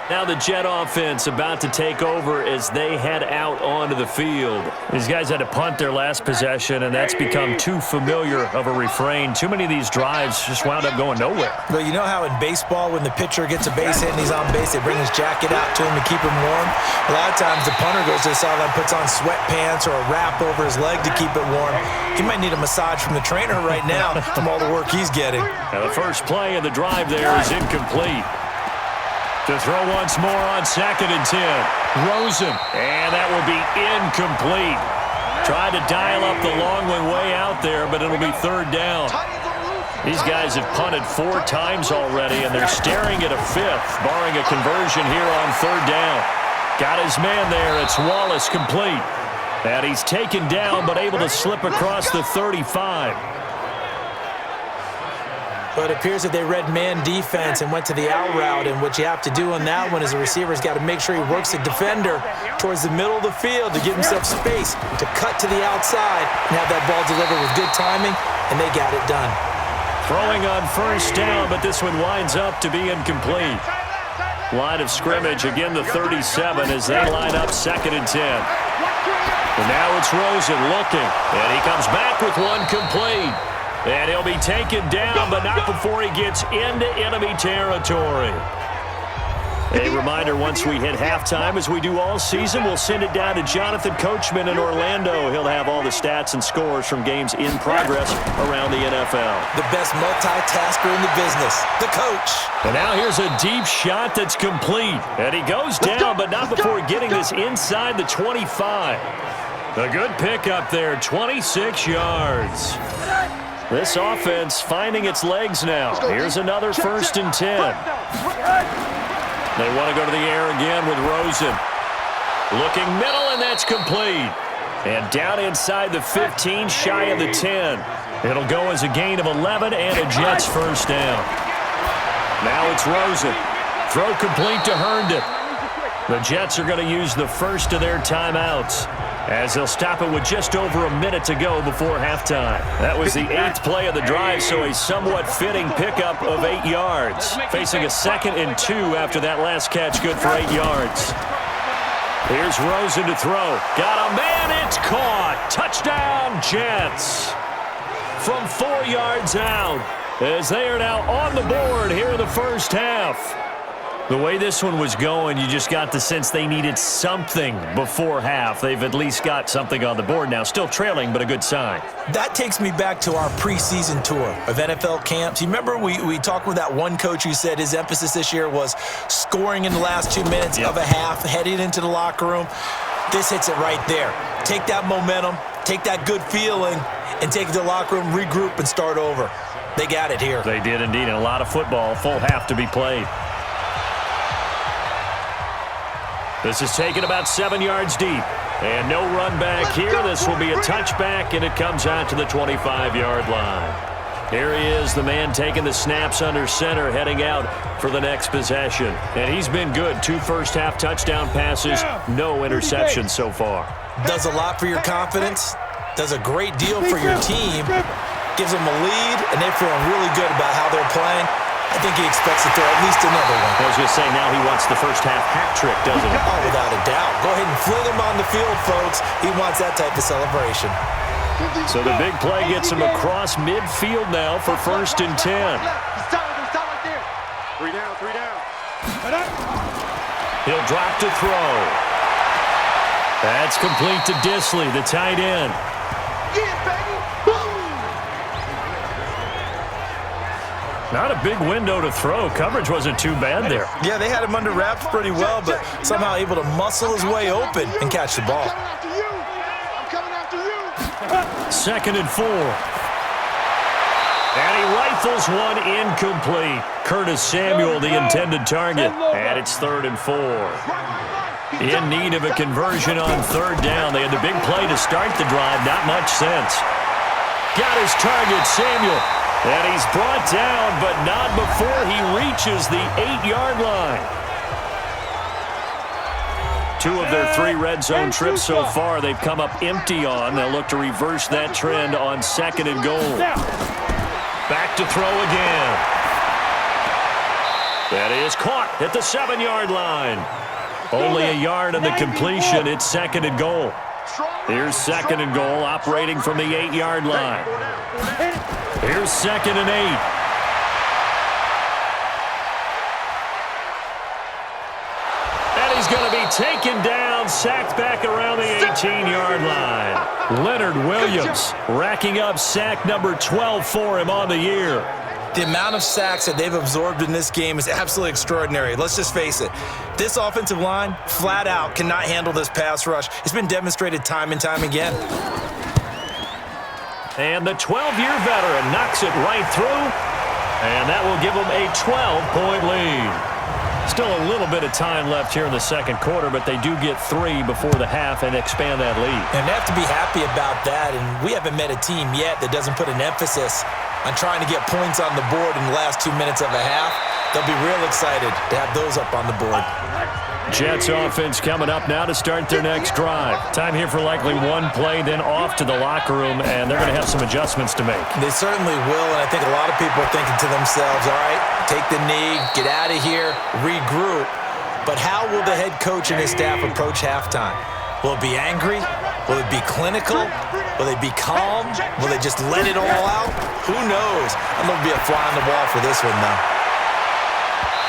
Now the Jet offense about to take over as they head out onto the field. These guys had to punt their last possession, and that's become too familiar of a refrain. Too many of these drives just wound up going nowhere. Well, you know how in baseball, when the pitcher gets a base hit and he's on base, they bring his jacket out to him to keep him warm? A lot of times the punter goes to the sideline, puts on sweatpants or a wrap over his leg to keep it warm. He might need a massage from the trainer right now from all the work he's getting. Now the first play of the drive there is incomplete. To throw once more on 2nd and 10. Rosen. And that will be incomplete. Tried to dial up the long one way out there, but it'll be 3rd down. These guys have punted 4 times already, and they're staring at a 5th, barring a conversion here on 3rd down. Got his man there. It's Wallace complete. And he's taken down, but able to slip across the 35. But it appears that they read man defense and went to the out route, and what you have to do on that one is the receiver's got to make sure he works the defender towards the middle of the field to give himself space to cut to the outside and have that ball delivered with good timing, and they got it done. Throwing on 1st down, but this one winds up to be incomplete. Line of scrimmage, again the 37 as they line up 2nd and 10. And now it's Rosen looking, and he comes back with one complete. And he'll be taken down, but not before he gets into enemy territory. A reminder, once we hit halftime, as we do all season, we'll send it down to Jonathan Coachman in Orlando. He'll have all the stats and scores from games in progress around the NFL. The best multitasker in the business, the coach. And now here's a deep shot that's complete. And he goes down, but not before getting this inside the 25. A good pickup there, 26 yards. This offense finding its legs now. Here's another 1st and 10. They want to go to the air again with Rosen. Looking middle, and that's complete. And down inside the 15, shy of the 10. It'll go as a gain of 11 and a Jets 1st down. Now it's Rosen. Throw complete to Herndon. The Jets are going to use the first of their timeouts as they'll stop it with just over a minute to go before halftime. That was the 8th play of the drive, so a somewhat fitting pickup of 8 yards. Facing a 2nd and 2 after that last catch, good for 8 yards. Here's Rosen to throw. Got a man, it's caught. Touchdown, Jets. From 4 yards out, as they are now on the board here in the first half. The way this one was going, you just got the sense they needed something before half. They've at least got something on the board now. Still trailing, but a good sign. That takes me back to our preseason tour of NFL camps. You remember we talked with that one coach who said his emphasis this year was scoring in the last 2 minutes of a half, heading into the locker room. This hits it right there. Take that momentum, take that good feeling, and take it to the locker room, regroup, and start over. They got it here. They did indeed, and a lot of football, full half to be played. This is taken about 7 yards deep. And no run back here. This will be a touchback, and it comes out to the 25-yard line. Here he is, the man taking the snaps under center, heading out for the next possession. And he's been good. 2 first-half touchdown passes, no interceptions so far. Does a lot for your confidence. Does a great deal for your team. Gives them a lead, and they're feeling really good about how they're playing. I think he expects to throw at least another one. I was going to say, now he wants the first-half hat trick, doesn't he? Oh, without a doubt. Go ahead and fling him on the field, folks. He wants that type of celebration. So the big play gets him across midfield now for 1st and 10. Stop right there. 3 down, 3 down. He'll drop to throw. That's complete to Disley, the tight end. Yeah, baby. Boom. Not a big window to throw. Coverage wasn't too bad there. Yeah, they had him under wraps pretty well, but somehow able to muscle his way open and catch the ball. I'm coming after you. 2nd and 4. And he rifles one incomplete. Curtis Samuel, the intended target. And it's 3rd and 4. In need of a conversion on 3rd down. They had the big play to start the drive. Not much sense. Got his target, Samuel. And he's brought down, but not before he reaches the 8-yard line. 2 of their 3 red zone trips so far, they've come up empty on. They'll look to reverse that trend on 2nd and goal. Back to throw again. That is caught at the 7-yard line. Only a yard on the completion. It's 2nd and goal. Here's 2nd and goal, operating from the 8-yard line. Here's 2nd and 8. And he's going to be taken down, sacked back around the 18-yard line. Leonard Williams racking up sack number 12 for him on the year. The amount of sacks that they've absorbed in this game is absolutely extraordinary. Let's just face it. This offensive line, flat out, cannot handle this pass rush. It's been demonstrated time and time again. And the 12-year veteran knocks it right through, and that will give them a 12-point lead. Still a little bit of time left here in the 2nd quarter, but they do get 3 before the half and expand that lead. And they have to be happy about that, and we haven't met a team yet that doesn't put an emphasis on trying to get points on the board in the last 2 minutes of a half. They'll be real excited to have those up on the board. Jets offense coming up now to start their next drive. Time here for likely one play, then off to the locker room, and they're going to have some adjustments to make. They certainly will, and I think a lot of people are thinking to themselves, all right, take the knee, get out of here, regroup. But how will the head coach and his staff approach halftime? Will it be angry? Will it be clinical? Will they be calm? Will they just let it all out? Who knows? I'm going to be a fly on the wall for this one, though.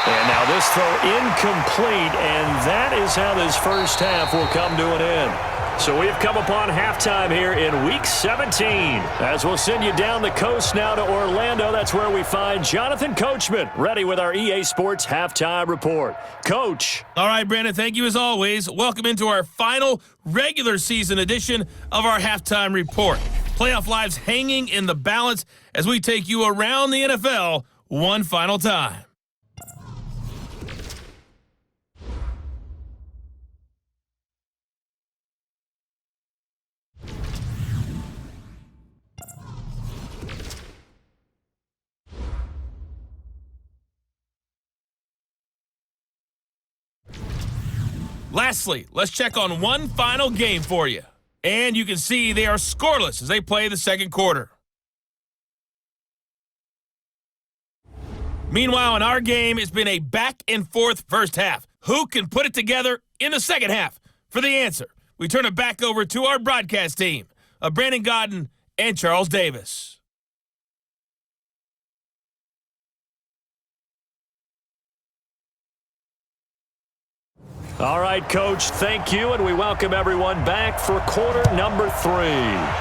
And now this throw incomplete, and that is how this first half will come to an end. So we've come upon halftime here in Week 17. As we'll send you down the coast now to Orlando, that's where we find Jonathan Coachman, ready with our EA Sports Halftime Report. Coach. All right, Brandon, thank you as always. Welcome into our final regular season edition of our Halftime Report. Playoff lives hanging in the balance as we take you around the NFL one final time. Lastly, let's check on one final game for you. And you can see they are scoreless as they play the second quarter. Meanwhile, in our game, it's been a back-and-forth first half. Who can put it together in the second half? For the answer, we turn it back over to our broadcast team of Brandon Godden and Charles Davis. All right, Coach, thank you, and we welcome everyone back for quarter number 3.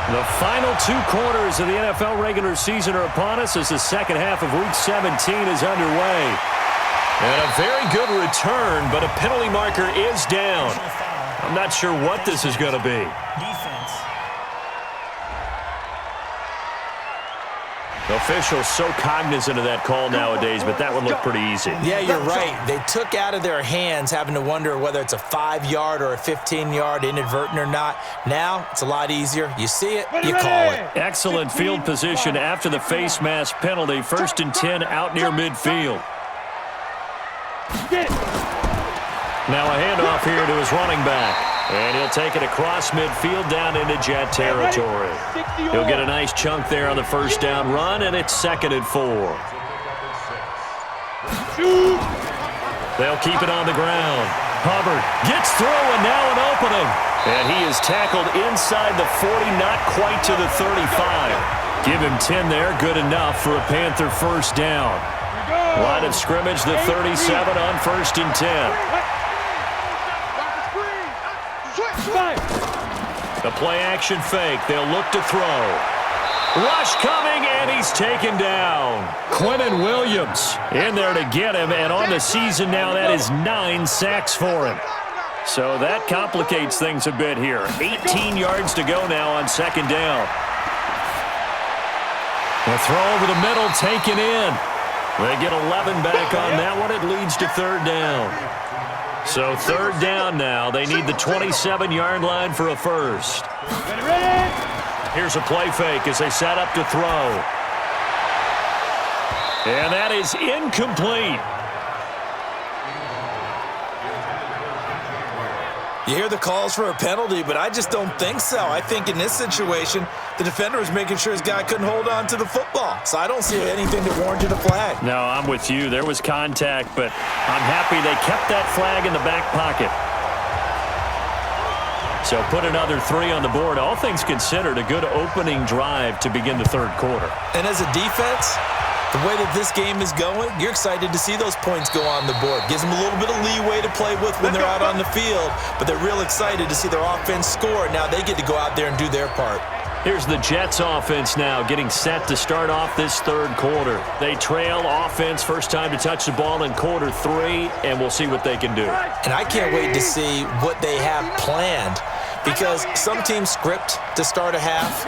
The final 2 quarters of the NFL regular season are upon us as the second half of Week 17 is underway. And a very good return, but a penalty marker is down. I'm not sure what this is going to be. Defense. Officials so cognizant of that call nowadays, but that one looked pretty easy. Yeah, you're right. They took out of their hands having to wonder whether it's a 5-yard or a 15-yard, inadvertent or not. Now, it's a lot easier. You see it, you call it. Excellent field position after the face mask penalty. 1st and 10 out near midfield. Now a handoff here to his running back. And he'll take it across midfield down into Jet territory. He'll get a nice chunk there on the first down run, and it's 2nd and 4. They'll keep it on the ground. Hubbard gets through, and now an opening. And he is tackled inside the 40, not quite to the 35. Give him 10 there, good enough for a Panther first down. Line of scrimmage, the 37 on 1st and 10. The play-action fake. They'll look to throw. Rush coming, and he's taken down. Quentin Williams in there to get him, and on the season now, that is 9 sacks for him. So that complicates things a bit here. 18 yards to go now on 2nd down. The throw over the middle, taken in. They get 11 back on that one. It leads to 3rd down. So 3rd down now. They need the 27-yard line for a first. Here's a play fake as they set up to throw. And that is incomplete. You hear the calls for a penalty, but I just don't think so. I think in this situation, the defender was making sure his guy couldn't hold on to the football. So I don't see anything that warranted a flag. No, I'm with you. There was contact, but I'm happy they kept that flag in the back pocket. So put another 3 on the board. All things considered, a good opening drive to begin the 3rd quarter. And as a defense, the way that this game is going, you're excited to see those points go on the board. Gives them a little bit of leeway to play with when they're out on the field, but they're real excited to see their offense score. Now they get to go out there and do their part. Here's the Jets offense now getting set to start off this 3rd quarter. They trail offense, first time to touch the ball in quarter 3, and we'll see what they can do. And I can't wait to see what they have planned, because some teams script to start a half.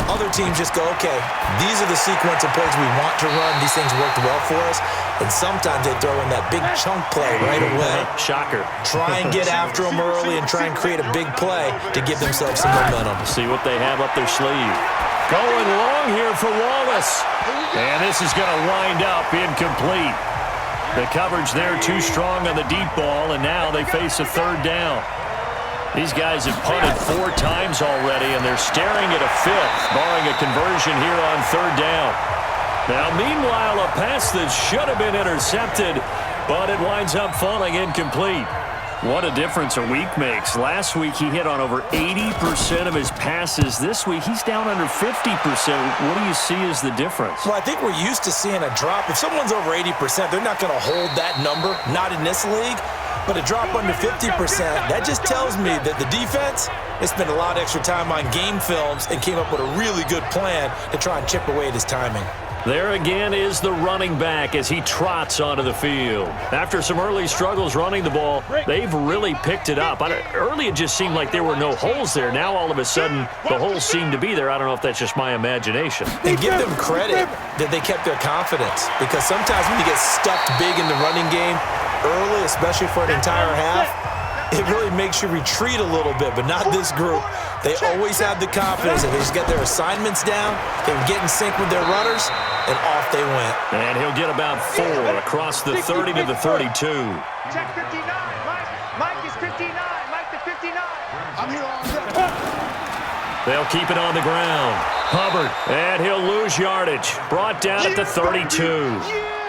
Other teams just go, okay, these are the sequence of plays we want to run. These things worked well for us. And sometimes they throw in that big chunk play right away. Shocker. Try and get after them early and try and create a big play to give themselves some momentum. See what they have up their sleeve. Going long here for Wallace. And this is going to wind up incomplete. The coverage there too strong on the deep ball, and now they face a 3rd down. These guys have punted 4 times already, and they're staring at a 5th, barring a conversion here on 3rd down. Now, meanwhile, a pass that should have been intercepted, but it winds up falling incomplete. What a difference a week makes. Last week, he hit on over 80% of his passes. This week, he's down under 50%. What do you see as the difference? Well, I think we're used to seeing a drop. If someone's over 80%, they're not going to hold that number, not in this league. But a drop under 50%, that just tells me that the defense has spent a lot of extra time on game films and came up with a really good plan to try and chip away at his timing. There again is the running back as he trots onto the field. After some early struggles running the ball, they've really picked it up. Early it just seemed like there were no holes there. Now all of a sudden the holes seem to be there. I don't know if that's just my imagination. And give them credit that they kept their confidence, because sometimes when you get stuffed big in the running game early, especially for an entire half, it really makes you retreat a little bit, but not this group. They always have the confidence that they just get their assignments down, they would get in sync with their runners, and off they went. And he'll get about 4 across the 30 to the 32. Check 59. Mike is 59. I'm here all day. They'll keep it on the ground. Hubbard, and he'll lose yardage. Brought down at the 32.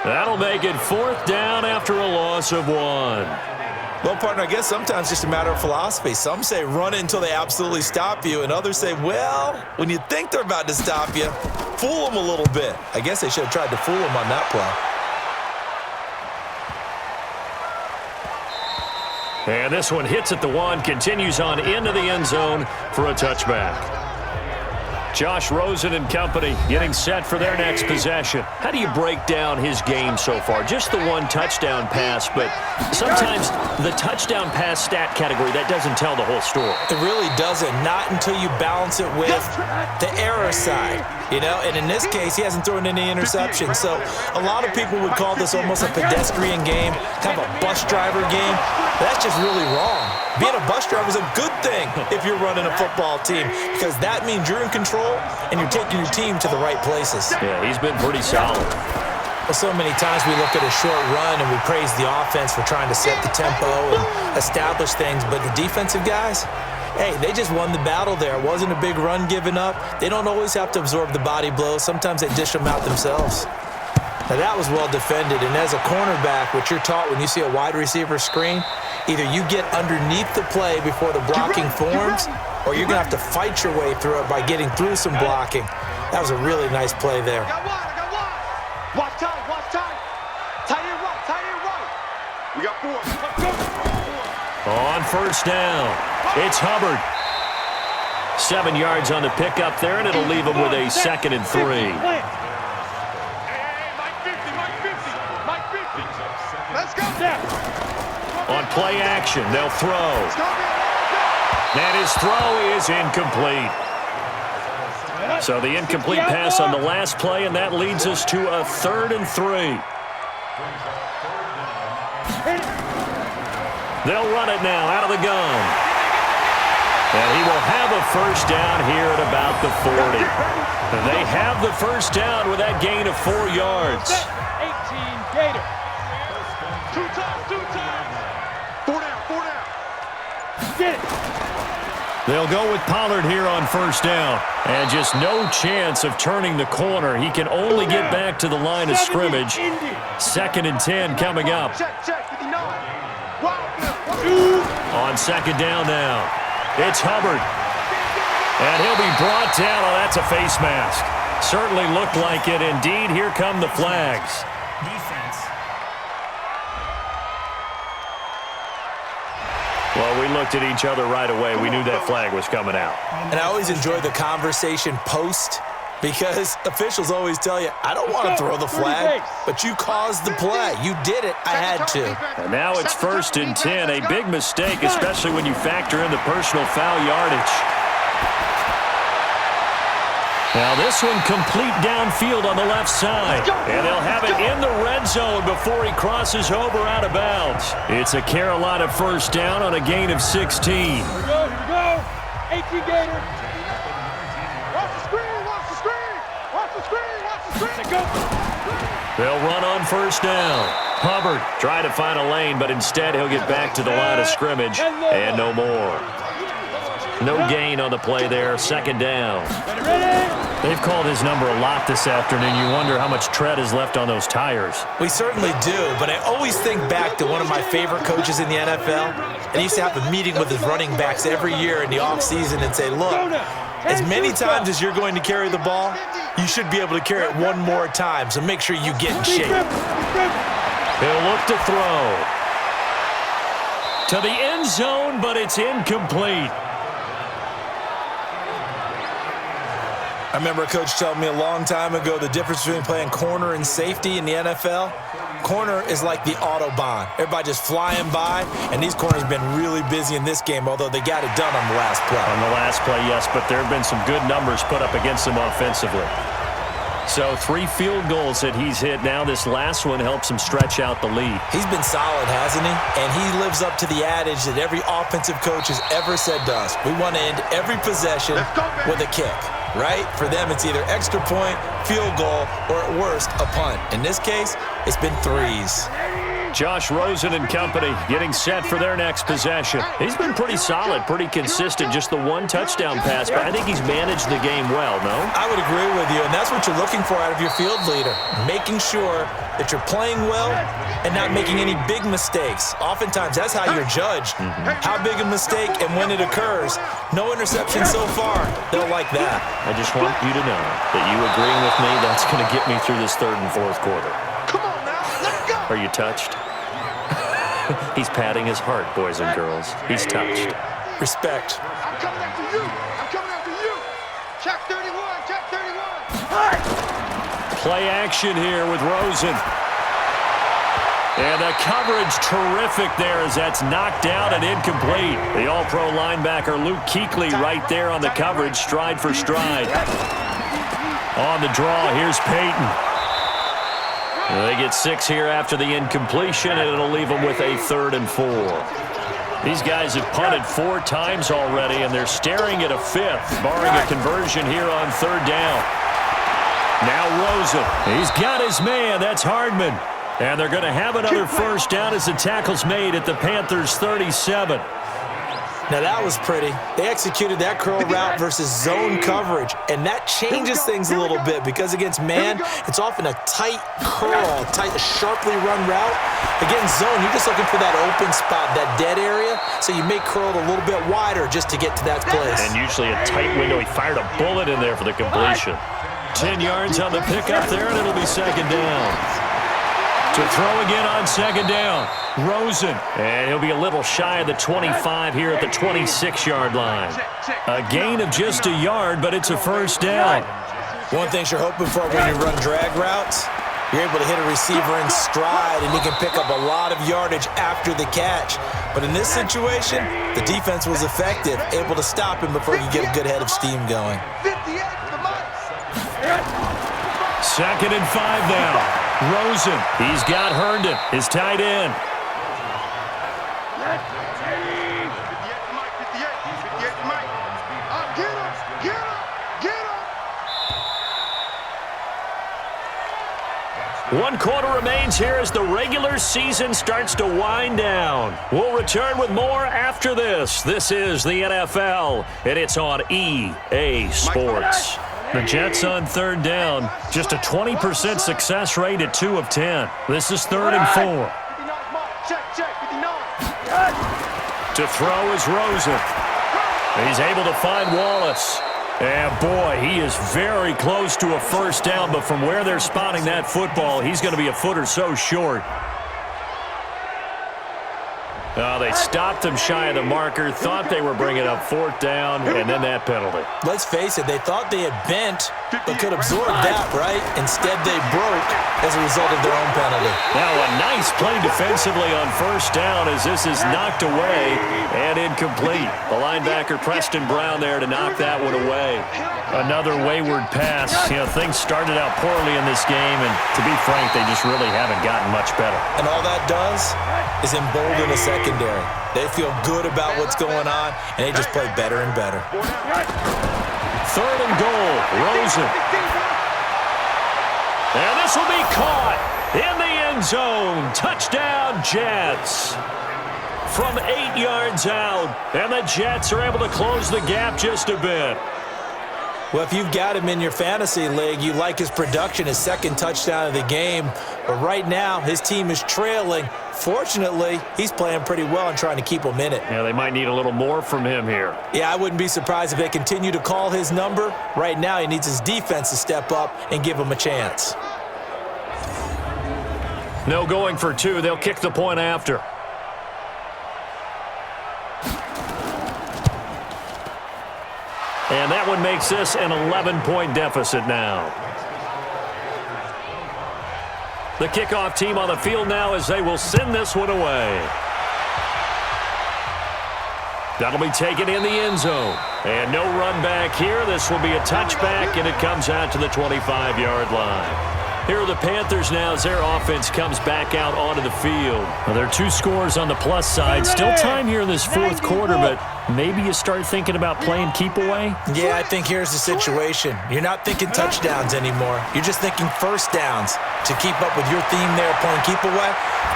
That'll make it 4th down after a loss of 1. Well, partner, I guess sometimes it's just a matter of philosophy. Some say run it until they absolutely stop you, and others say, well, when you think they're about to stop you, fool them a little bit. I guess they should have tried to fool them on that play. And this one hits at the 1, continues on into the end zone for a touchback. Josh Rosen and company getting set for their next possession. How do you break down his game so far? Just the 1 touchdown pass, but sometimes the touchdown pass stat category, that doesn't tell the whole story. It really doesn't, not until you balance it with the error side, you know? And in this case, he hasn't thrown any interceptions. So a lot of people would call this almost a pedestrian game, kind of a bus driver game. That's just really wrong. Being a bus driver is a good thing if you're running a football team, because that means you're in control and you're taking your team to the right places. Yeah, he's been pretty solid. Well, so many times we look at a short run and we praise the offense for trying to set the tempo and establish things, but the defensive guys, hey, they just won the battle there. It wasn't a big run given up. They don't always have to absorb the body blows. Sometimes they dish them out themselves. Now, that was well defended, and as a cornerback, what you're taught when you see a wide receiver screen, either you get underneath the play before the blocking forms, or you're going to have to fight your way through it by getting through some blocking. That was a really nice play there. I got one. Watch time. Tight end right. We got 4. On 1st down, it's Hubbard. 7 yards on the pickup there, and it'll leave him with a 2nd and 3. Let's go. On play action, they'll throw. And his throw is incomplete. So the incomplete pass on the last play, and that leads us to a 3rd and 3. They'll run it now out of the gun. And he will have a 1st down here at about the 40. And they have the 1st down with that gain of 4 yards. 18 Gator. 2 times. 4 down. Get it. They'll go with Pollard here on 1st down. And just no chance of turning the corner. He can only get back to the line of scrimmage. 2nd and 10 coming up. Check. 59. On 2nd down now, it's Hubbard. And he'll be brought down. Oh, that's a face mask. Certainly looked like it. Indeed, here come the flags. Defense. Well, we looked at each other right away. We knew that flag was coming out. And I always enjoy the conversation post, because officials always tell you, I don't want to throw the flag, but you caused the play. You did it. I had to. And now it's 1st and 10. A big mistake, especially when you factor in the personal foul yardage. Now this one complete downfield on the left side. And they'll have it in the red zone before he crosses over out of bounds. It's a Carolina 1st down on a gain of 16. Here we go. 18 Gator. Watch the screen. They'll run on 1st down. Hubbard trying to find a lane, but instead he'll get back to the line of scrimmage and no more. No gain on the play there. 2nd down. They've called his number a lot this afternoon. You wonder how much tread is left on those tires. We certainly do, but I always think back to one of my favorite coaches in the NFL, and he used to have a meeting with his running backs every year in the offseason and say, look, as many times as you're going to carry the ball, you should be able to carry it one more time, so make sure you get in shape. He'll look to throw. To the end zone, but it's incomplete. I remember a coach telling me a long time ago the difference between playing corner and safety in the NFL. Corner is like the Autobahn. Everybody just flying by, and these corners have been really busy in this game, although they got it done on the last play. On the last play, yes, but there have been some good numbers put up against them offensively. So 3 field goals that he's hit now. This last one helps him stretch out the lead. He's been solid, hasn't he? And he lives up to the adage that every offensive coach has ever said to us. We want to end every possession with a kick. Right? For them, it's either extra point, field goal, or at worst, a punt. In this case, it's been 3s. Josh Rosen and company getting set for their next possession. He's been pretty solid, pretty consistent, just the one touchdown pass, but I think he's managed the game well, no? I would agree with you, and that's what you're looking for out of your field leader, making sure that you're playing well and not making any big mistakes. Oftentimes, that's how you're judged. How big a mistake and when it occurs. No interception so far. They'll like that. I just want you to know that you agreeing with me, that's going to get me through this third and fourth quarter. Come on now, let's go. Are you touched? He's patting his heart, boys and girls. He's touched. Respect. I'm coming after you. I'm coming after you. Check 31, check 31. Play action here with Rosen. And the coverage terrific there as that's knocked down and incomplete. The all-pro linebacker Luke Kuechly right there on the coverage, stride for stride. On the draw, here's Peyton. They get 6 here after the incompletion, and it'll leave them with a 3rd and 4. These guys have punted 4 times already, and they're staring at a 5th, barring a conversion here on 3rd down. Now Rosen. He's got his man. That's Hardman. And they're going to have another first down as the tackle's made at the Panthers' 37. Now that was pretty. They executed that curl route versus zone coverage, and that changes things a little bit because against man, it's often a tight curl, sharply run route. Against zone, you're just looking for that open spot, that dead area, so you may curl it a little bit wider just to get to that place. And usually a tight window. He fired a bullet in there for the completion. 10 yards on the pickup there, and it'll be 2nd down. To throw again on 2nd down, Rosen. And he'll be a little shy of the 25 here at the 26-yard line. A gain of just a yard, but it's a first down. One thing you're hoping for when you run drag routes, you're able to hit a receiver in stride, and he can pick up a lot of yardage after the catch. But in this situation, the defense was effective, able to stop him before you get a good head of steam going. 2nd and 5 now. Rosen, he's got Herndon, his tight end. One quarter remains here as the regular season starts to wind down. We'll return with more after this. This is the NFL, and it's on EA Sports. The Jets on 3rd down, just a 20% success rate at 2 of 10. This is 3rd and 4. To throw is Rosen. He's able to find Wallace. And boy, he is very close to a first down, but from where they're spotting that football, he's going to be a foot or so short. They stopped him shy of the marker, thought they were bringing up 4th down, and then that penalty. Let's face it, they thought they had bent, but could absorb that, right? Instead, they broke as a result of their own penalty. Now a nice play defensively on first down as this is knocked away and incomplete. The linebacker Preston Brown there to knock that one away. Another wayward pass. Things started out poorly in this game, and to be frank, they just really haven't gotten much better. And all that does is embolden the secondary. They feel good about what's going on, and they just play better and better. 3rd and goal, Rosen. And this will be caught in the end zone. Touchdown, Jets. From 8 yards out, and the Jets are able to close the gap just a bit. Well, if you've got him in your fantasy league, you like his production, his 2nd touchdown of the game. But right now, his team is trailing. Fortunately, he's playing pretty well and trying to keep them in it. Yeah, they might need a little more from him here. Yeah, I wouldn't be surprised if they continue to call his number. Right now, he needs his defense to step up and give him a chance. No going for 2. They'll kick the point after. And that one makes this an 11-point deficit now. The kickoff team on the field now as they will send this one away. That'll be taken in the end zone. And no run back here. This will be a touchback, and it comes out to the 25-yard line. Here are the Panthers now as their offense comes back out onto the field. Well, there are 2 scores on the plus side. Still time here in this 4th quarter, but maybe you start thinking about playing keep away? Yeah, I think here's the situation. You're not thinking touchdowns anymore. You're just thinking first downs. to keep up with your theme there, playing keep away.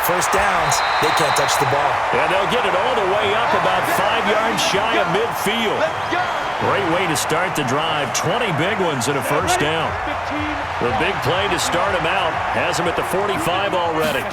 First downs, they can't touch the ball. And they'll get it all the way up about 5 yards shy of midfield. Great way to start the drive. 20 big ones and a first down. The big play to start him out has him at the 45 already.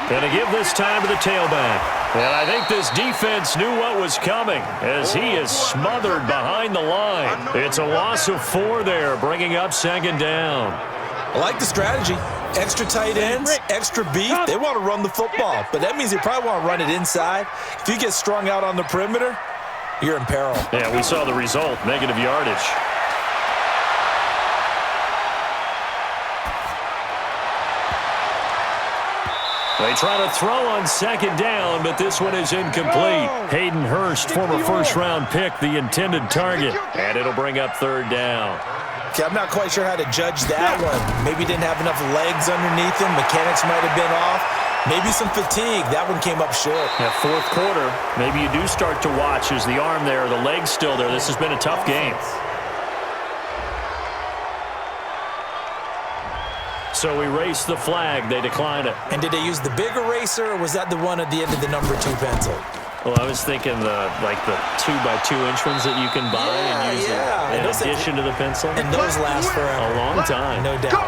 Going to give this time to the tailback. And I think this defense knew what was coming as he is smothered behind the line. It's a loss of 4 there, bringing up second down. I like the strategy. Extra tight ends, extra beef. They want to run the football, but that means they probably want to run it inside. If you get strung out on the perimeter, you're in peril. Yeah, we saw the result, negative yardage. They try to throw on second down, but this one is incomplete. Hayden Hurst, former first-round pick, the intended target, and it'll bring up third down. Okay, I'm not quite sure how to judge that one. Maybe didn't have enough legs underneath him. Mechanics might have been off. Maybe some fatigue. That one came up short. Yeah, fourth quarter, maybe you do start to watch as the arm there, the leg's still there. This has been a tough game. So we race the flag. They decline it. And did they use the big eraser, or was that the one at the end of the number 2 pencil? Well, I was thinking the 2x2-inch ones that you can buy and use in addition to the pencil. And those last forever. A long time. No doubt.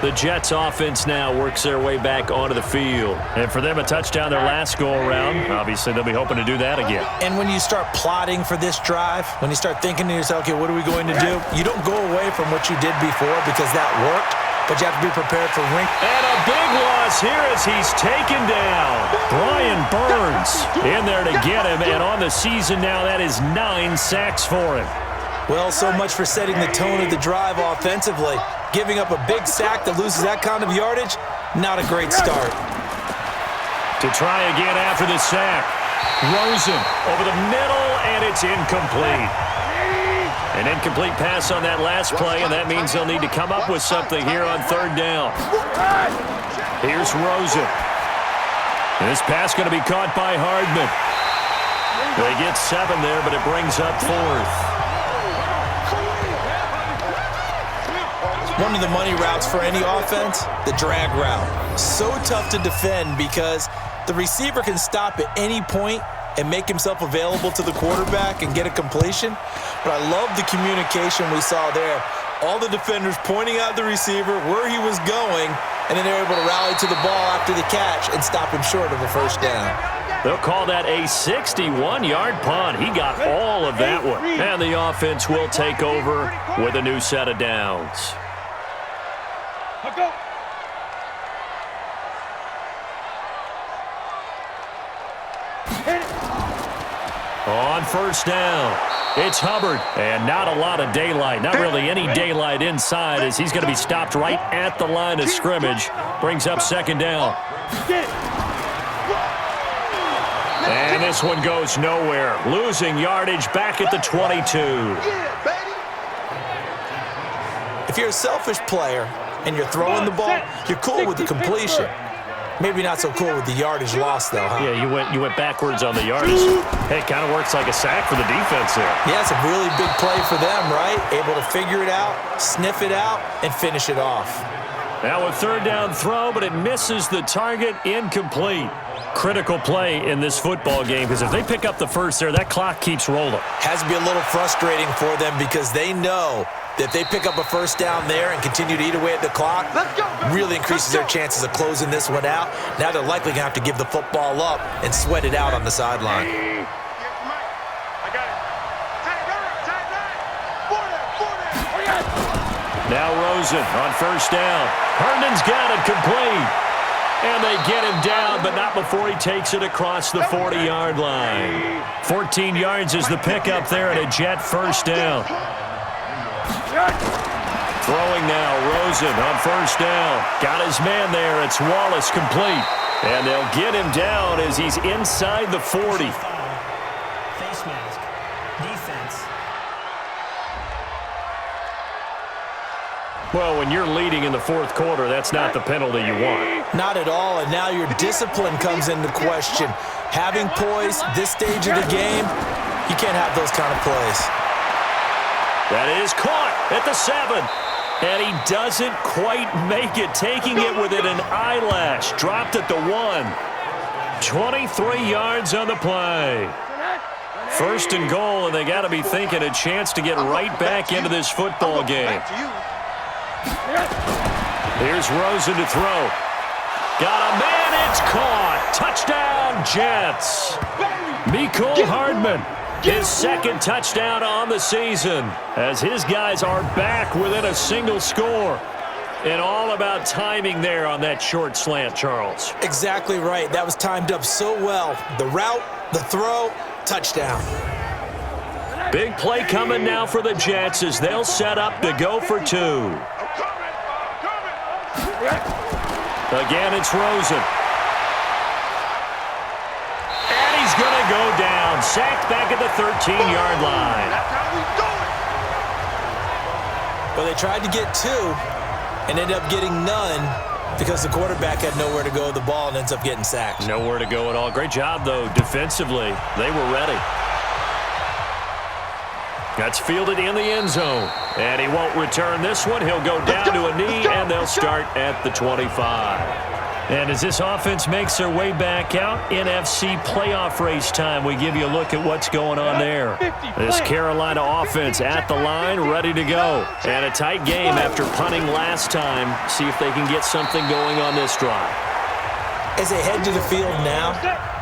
The Jets offense now works their way back onto the field. And for them, a touchdown their last go-around. Obviously, they'll be hoping to do that again. And when you start plotting for this drive, when you start thinking to yourself, okay, what are we going to do? You don't go away from what you did before because that worked, but you have to be prepared for ring. And a big loss here as he's taken down. Brian Burns in there to get him, and on the season now, that is 9 sacks for him. Well, so much for setting the tone of the drive offensively. Giving up a big sack that loses that kind of yardage, not a great start. To try again after the sack. Rosen over the middle, and it's incomplete. An incomplete pass on that last play, and that means they'll need to come up with something here on third down. Here's Rosen. This pass going to be caught by Hardman. They get 7 there, but it brings up 4th. One of the money routes for any offense, the drag route. So tough to defend because the receiver can stop at any point and make himself available to the quarterback and get a completion. But I love the communication we saw there. All the defenders pointing out the receiver, where he was going, and then they're able to rally to the ball after the catch and stop him short of a first down. They'll call that a 61-yard punt. He got all of that one. And the offense will take over with a new set of downs. Go. On first down, it's Hubbard, and not a lot of daylight. Not really any daylight inside as he's going to be stopped right at the line of scrimmage. Brings up second down. And this one goes nowhere. Losing yardage back at the 22. If you're a selfish player and you're throwing the ball, you're cool with the completion. Maybe not so cool with the yardage loss, though, huh? Yeah, you went backwards on the yardage. Hey, it kind of works like a sack for the defense there. Yeah, it's a really big play for them, right? Able to figure it out, sniff it out, and finish it off. Now a third down throw, but it misses the target, incomplete. Critical play in this football game because if they pick up the first there, that clock keeps rolling. Has to be a little frustrating for them because they know that if they pick up a first down there and continue to eat away at the clock, really increases their chances of closing this one out. Now they're likely going to have to give the football up and sweat it out on the sideline. Now Rosen on first down. Herndon's got it complete. And they get him down, but not before he takes it across the 40-yard line. 14 yards is the pickup there at a Jet first down. Throwing now, Rosen on first down. Got his man there. It's Wallace complete. And they'll get him down as he's inside the 40. Face mask. Defense. Well, when you're leading in the fourth quarter, that's not the penalty you want. Not at all, and now your discipline comes into question. Having poise this stage of the game, you can't have those kind of plays. That is caught at the 7. And he doesn't quite make it, taking it within an eyelash. Dropped at the 1. 23 yards on the play. First and goal, and they got to be thinking a chance to get right back into this football game. Here's Rosen to throw. Got a man, it's caught. Touchdown, Jets. Mecole Hardman, his second touchdown on the season, as his guys are back within a single score. And all about timing there on that short slant, Charles. Exactly right. That was timed up so well. The route, the throw, touchdown. Big play coming now for the Jets as they'll set up to go for 2. Again, it's Rosen. And he's going to go down. Sacked back at the 13-yard line. Well, they tried to get 2 and ended up getting none because the quarterback had nowhere to go with the ball and ends up getting sacked. Nowhere to go at all. Great job, though, defensively. They were ready. That's fielded in the end zone. And he won't return this one. He'll go down to a knee, and they'll start at the 25. And as this offense makes their way back out, NFC playoff race time, we give you a look at what's going on there. This Carolina offense at the line, ready to go. And a tight game after punting last time. See if they can get something going on this drive. As they head to the field now,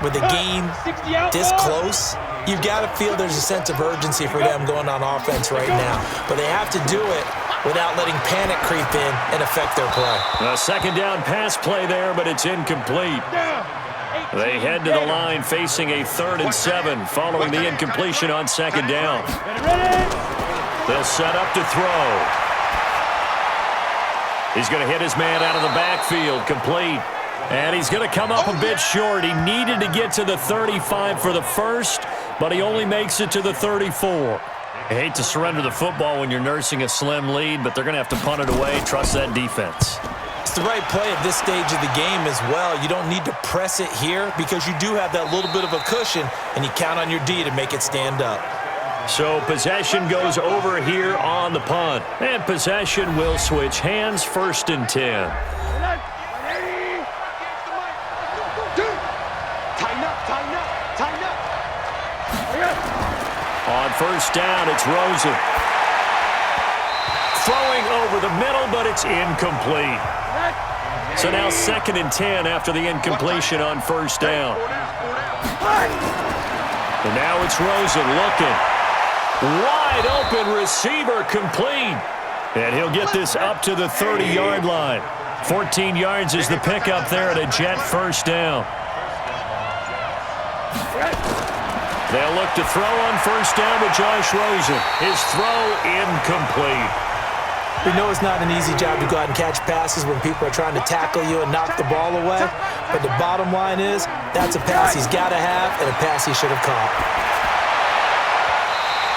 with the game this close, you've got to feel there's a sense of urgency for them going on offense right now. But they have to do it without letting panic creep in and affect their play. A second down pass play there, but it's incomplete. They head to the line facing a 3rd and 7 following the incompletion on second down. They'll set up to throw. He's going to hit his man out of the backfield, complete. And he's going to come up a bit short. He needed to get to the 35 for the first, but he only makes it to the 34. I hate to surrender the football when you're nursing a slim lead, but they're going to have to punt it away. Trust that defense. It's the right play at this stage of the game as well. You don't need to press it here because you do have that little bit of a cushion, and you count on your D to make it stand up. So possession goes over here on the punt, and possession will switch hands, 1st and 10. On first down, it's Rosen. Throwing over the middle, but it's incomplete. So now 2nd and 10 after the incompletion on first down. And now it's Rosen looking. Wide open receiver, complete. And he'll get this up to the 30-yard line. 14 yards is the pickup there at a Jet first down. They'll look to throw on first down with Josh Rosen. His throw incomplete. We know it's not an easy job to go out and catch passes when people are trying to tackle you and knock the ball away. But the bottom line is, that's a pass he's got to have and a pass he should have caught.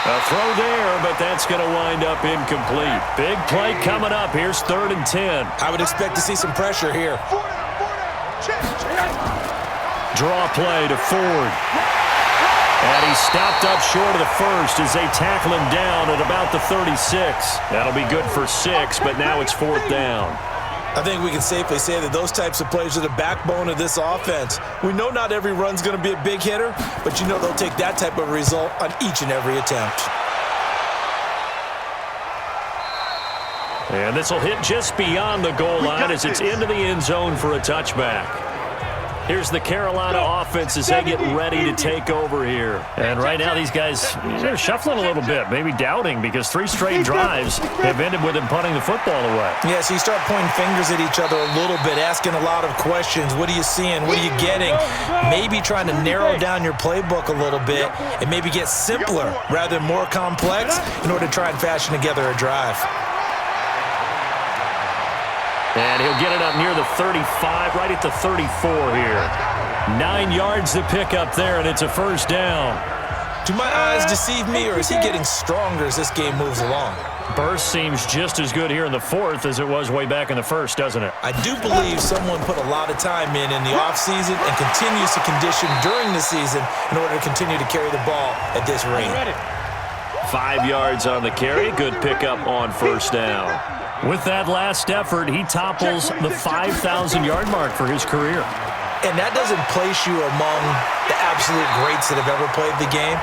A throw there, but that's going to wind up incomplete. Big play coming up. Here's 3rd and 10. I would expect to see some pressure here. Draw play to Ford. And he's stopped up short of the first as they tackle him down at about the 36. That'll be good for 6, but now it's 4th down. I think we can safely say that those types of plays are the backbone of this offense. We know not every run's going to be a big hitter, but you know they'll take that type of result on each and every attempt. And this will hit just beyond the goal line as it's into the end zone for a touchback. Here's the Carolina offense as they get ready to take over here. And right now these guys, they're shuffling a little bit, maybe doubting, because 3 straight drives have ended with them punting the football away. Yeah, so you start pointing fingers at each other a little bit, asking a lot of questions. What are you seeing? What are you getting? Maybe trying to narrow down your playbook a little bit and maybe get simpler rather than more complex in order to try and fashion together a drive. And he'll get it up near the 35, right at the 34 here. 9 yards to pick up there, and it's a first down. Do my eyes deceive me, or is he getting stronger as this game moves along? Burst seems just as good here in the 4th as it was way back in the 1st, doesn't it? I do believe someone put a lot of time in the offseason and continues to condition during the season in order to continue to carry the ball at this rate. 5 yards on the carry. Good pickup on first down. With that last effort, he topples the 5,000-yard mark for his career. And that doesn't place you among the absolute greats that have ever played the game,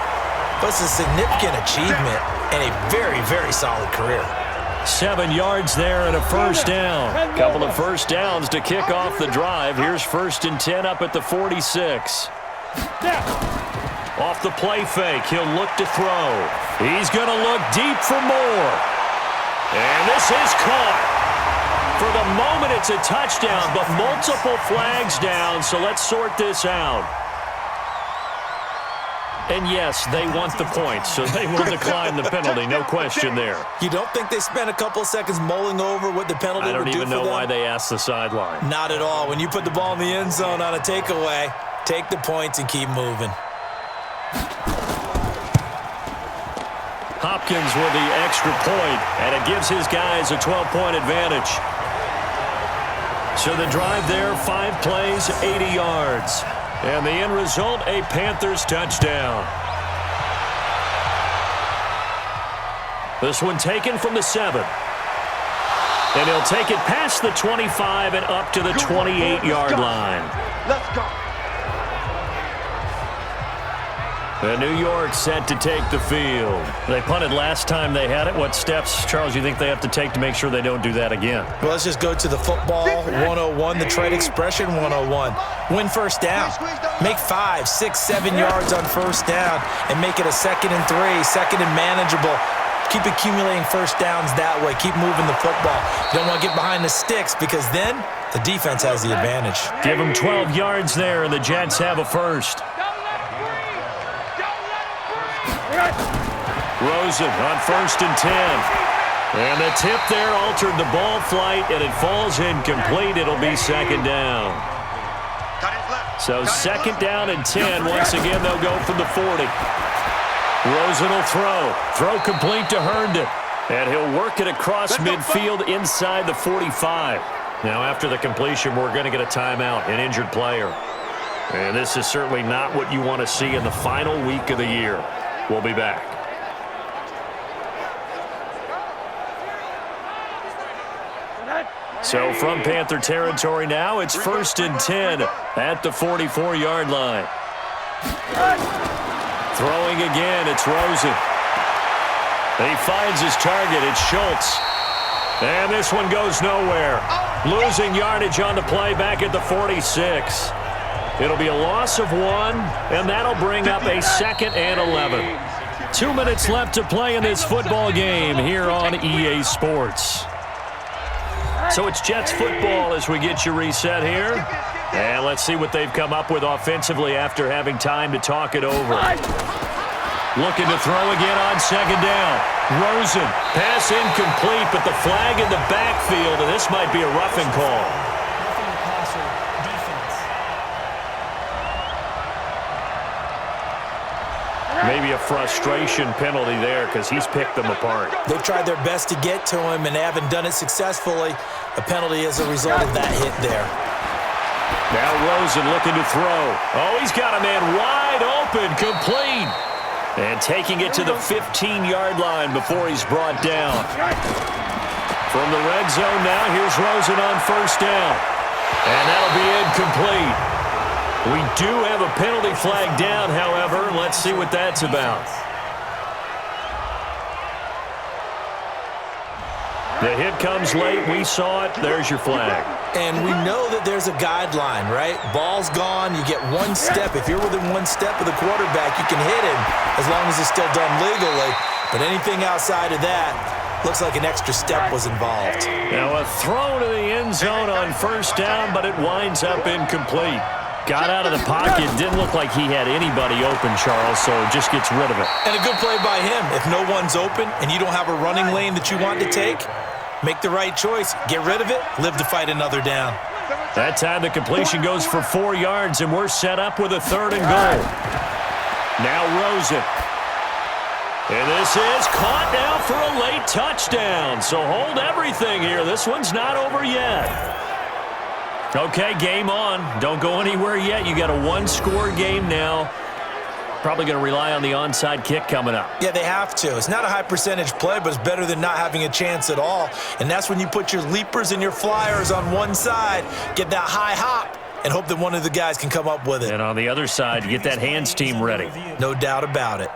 but it's a significant achievement and a very, very solid career. 7 yards there and a first down. Couple of first downs to kick off the drive. Here's 1st and 10 up at the 46. Off the play fake, he'll look to throw. He's going to look deep for more. And this is caught. For the moment, it's a touchdown, but multiple flags down, so let's sort this out. And yes, they want the points, so they will decline the penalty, no question there. You don't think they spent a couple of seconds mulling over what the penalty would do for them? I don't even know why they asked the sideline. Not at all. When you put the ball in the end zone on a takeaway, take the points and keep moving. Hopkins with the extra point, and it gives his guys a 12-point advantage. So the drive there, 5 plays, 80 yards. And the end result, a Panthers touchdown. This one taken from the 7. And he'll take it past the 25 and up to the 28-yard line. Let's go. And New York set to take the field. They punted last time they had it. What steps, Charles, you think they have to take to make sure they don't do that again? Well, let's just go to the football 101, the trade expression 101. Win first down. Make 5, 6, 7 yards on first down and make it a 2nd and 3, 2nd and manageable. Keep accumulating first downs that way. Keep moving the football. You don't want to get behind the sticks because then the defense has the advantage. Give them 12 yards there, and the Jets have a first. Rosen on 1st and 10. And the tip there altered the ball flight, and it falls incomplete. It'll be 2nd down. So 2nd down and 10. Once again, they'll go from the 40. Rosen will throw. Throw complete to Herndon. And he'll work it across midfield inside the 45. Now, after the completion, we're going to get a timeout, an injured player. And this is certainly not what you want to see in the final week of the year. We'll be back. So from Panther territory now, it's 1st and 10 at the 44-yard line. Throwing again, it's Rosen. He finds his target, it's Schultz. And this one goes nowhere. Losing yardage on the play back at the 46. It'll be a loss of 1, and that'll bring up a 2nd and 11. 2 minutes left to play in this football game here on EA Sports. So it's Jets football as we get you reset here. And let's see what they've come up with offensively after having time to talk it over. Looking to throw again on 2nd down. Rosen, pass incomplete, but the flag in the backfield, and this might be a roughing call. Roughing the passer, defense. Maybe a frustration penalty there because he's picked them apart. They've tried their best to get to him, and they haven't done it successfully. A penalty as a result of that hit there. Now Rosen looking to throw. Oh, he's got a man wide open, complete. And taking it to the 15-yard line before he's brought down. From the red zone now, here's Rosen on 1st down. And that'll be incomplete. We do have a penalty flag down, however. Let's see what that's about. The hit comes late. We saw it. There's your flag. And we know that there's a guideline, right? Ball's gone. You get 1 step. If you're within 1 step of the quarterback, you can hit him as long as it's still done legally. But anything outside of that looks like an extra step was involved. Now a throw to the end zone on 1st down, but it winds up incomplete. Got out of the pocket. Didn't look like he had anybody open, Charles, so just gets rid of it. And a good play by him. If no one's open and you don't have a running lane that you want to take, make the right choice. Get rid of it. Live to fight another down. That time the completion goes for 4 yards, and we're set up with a 3rd and goal. Now Rosen. And this is caught now for a late touchdown. So hold everything here. This one's not over yet. Okay, game on. Don't go anywhere yet. You got a 1-score game now. probably going to rely on the onside kick coming up. Yeah, they have to. It's not a high percentage play, but it's better than not having a chance at all. And that's when you put your leapers and your flyers on one side, get that high hop, and hope that one of the guys can come up with it. And on the other side, you get that hands team ready. No doubt about it.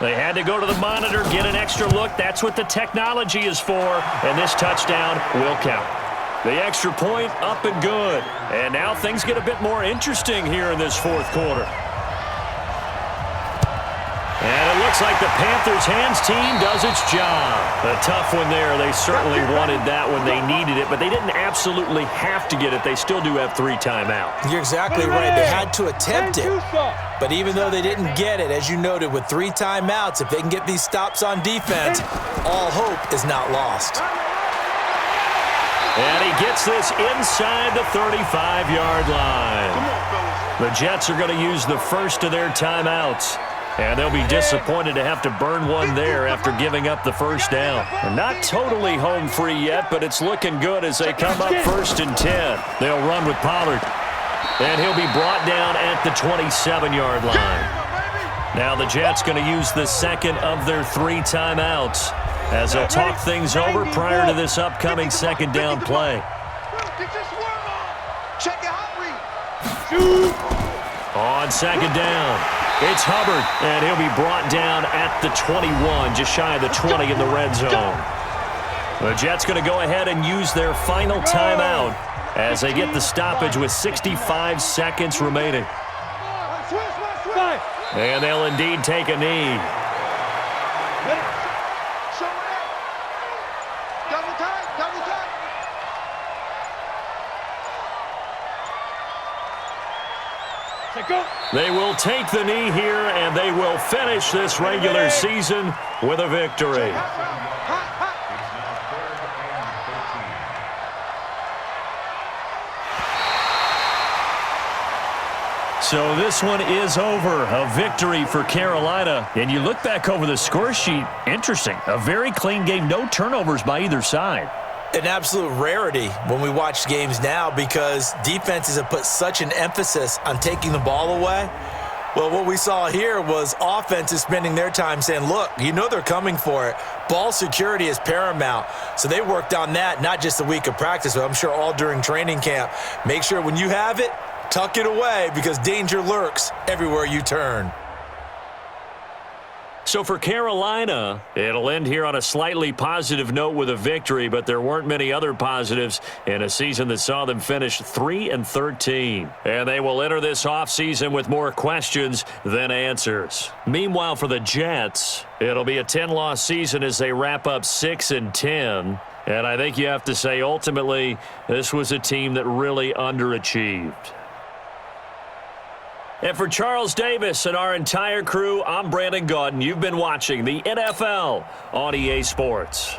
They had to go to the monitor, get an extra look. That's what the technology is for, and this touchdown will count. The extra point up and good. And now things get a bit more interesting here in this fourth quarter. And it looks like the Panthers hands team does its job. A tough one there. They certainly wanted that when they needed it, but they didn't absolutely have to get it. They still do have 3 timeouts. You're exactly right. They had to attempt it. But even though they didn't get it, as you noted, with 3 timeouts, if they can get these stops on defense, all hope is not lost. And he gets this inside the 35-yard line. The Jets are going to use the first of their timeouts. And they'll be disappointed to have to burn one there after giving up the first down. Not totally home free yet, but it's looking good as they come up 1st and 10. They'll run with Pollard. And he'll be brought down at the 27-yard line. Now the Jets going to use the second of their 3 timeouts as they'll talk things over prior to this upcoming second down play. On second down, it's Hubbard, and he'll be brought down at the 21, just shy of the 20 in the red zone. The Jets going to go ahead and use their final timeout as they get the stoppage with 65 seconds remaining. And they'll indeed take a knee. They will take the knee here, and they will finish this regular season with a victory. So this one is over, a victory for Carolina. And you look back over the score sheet, interesting. A very clean game, no turnovers by either side. An absolute rarity when we watch games now because defenses have put such an emphasis on taking the ball away. Well, what we saw here was offenses spending their time saying, look, you know they're coming for it. Ball security is paramount. So they worked on that, not just a week of practice, but I'm sure all during training camp. Make sure when you have it, tuck it away because danger lurks everywhere you turn. So for Carolina, it'll end here on a slightly positive note with a victory, but there weren't many other positives in a season that saw them finish 3-13. And they will enter this offseason with more questions than answers. Meanwhile, for the Jets, it'll be a 10-loss season as they wrap up 6-10. And I think you have to say, ultimately, this was a team that really underachieved. And for Charles Davis and our entire crew, I'm Brandon Gaudin. You've been watching the NFL on EA Sports.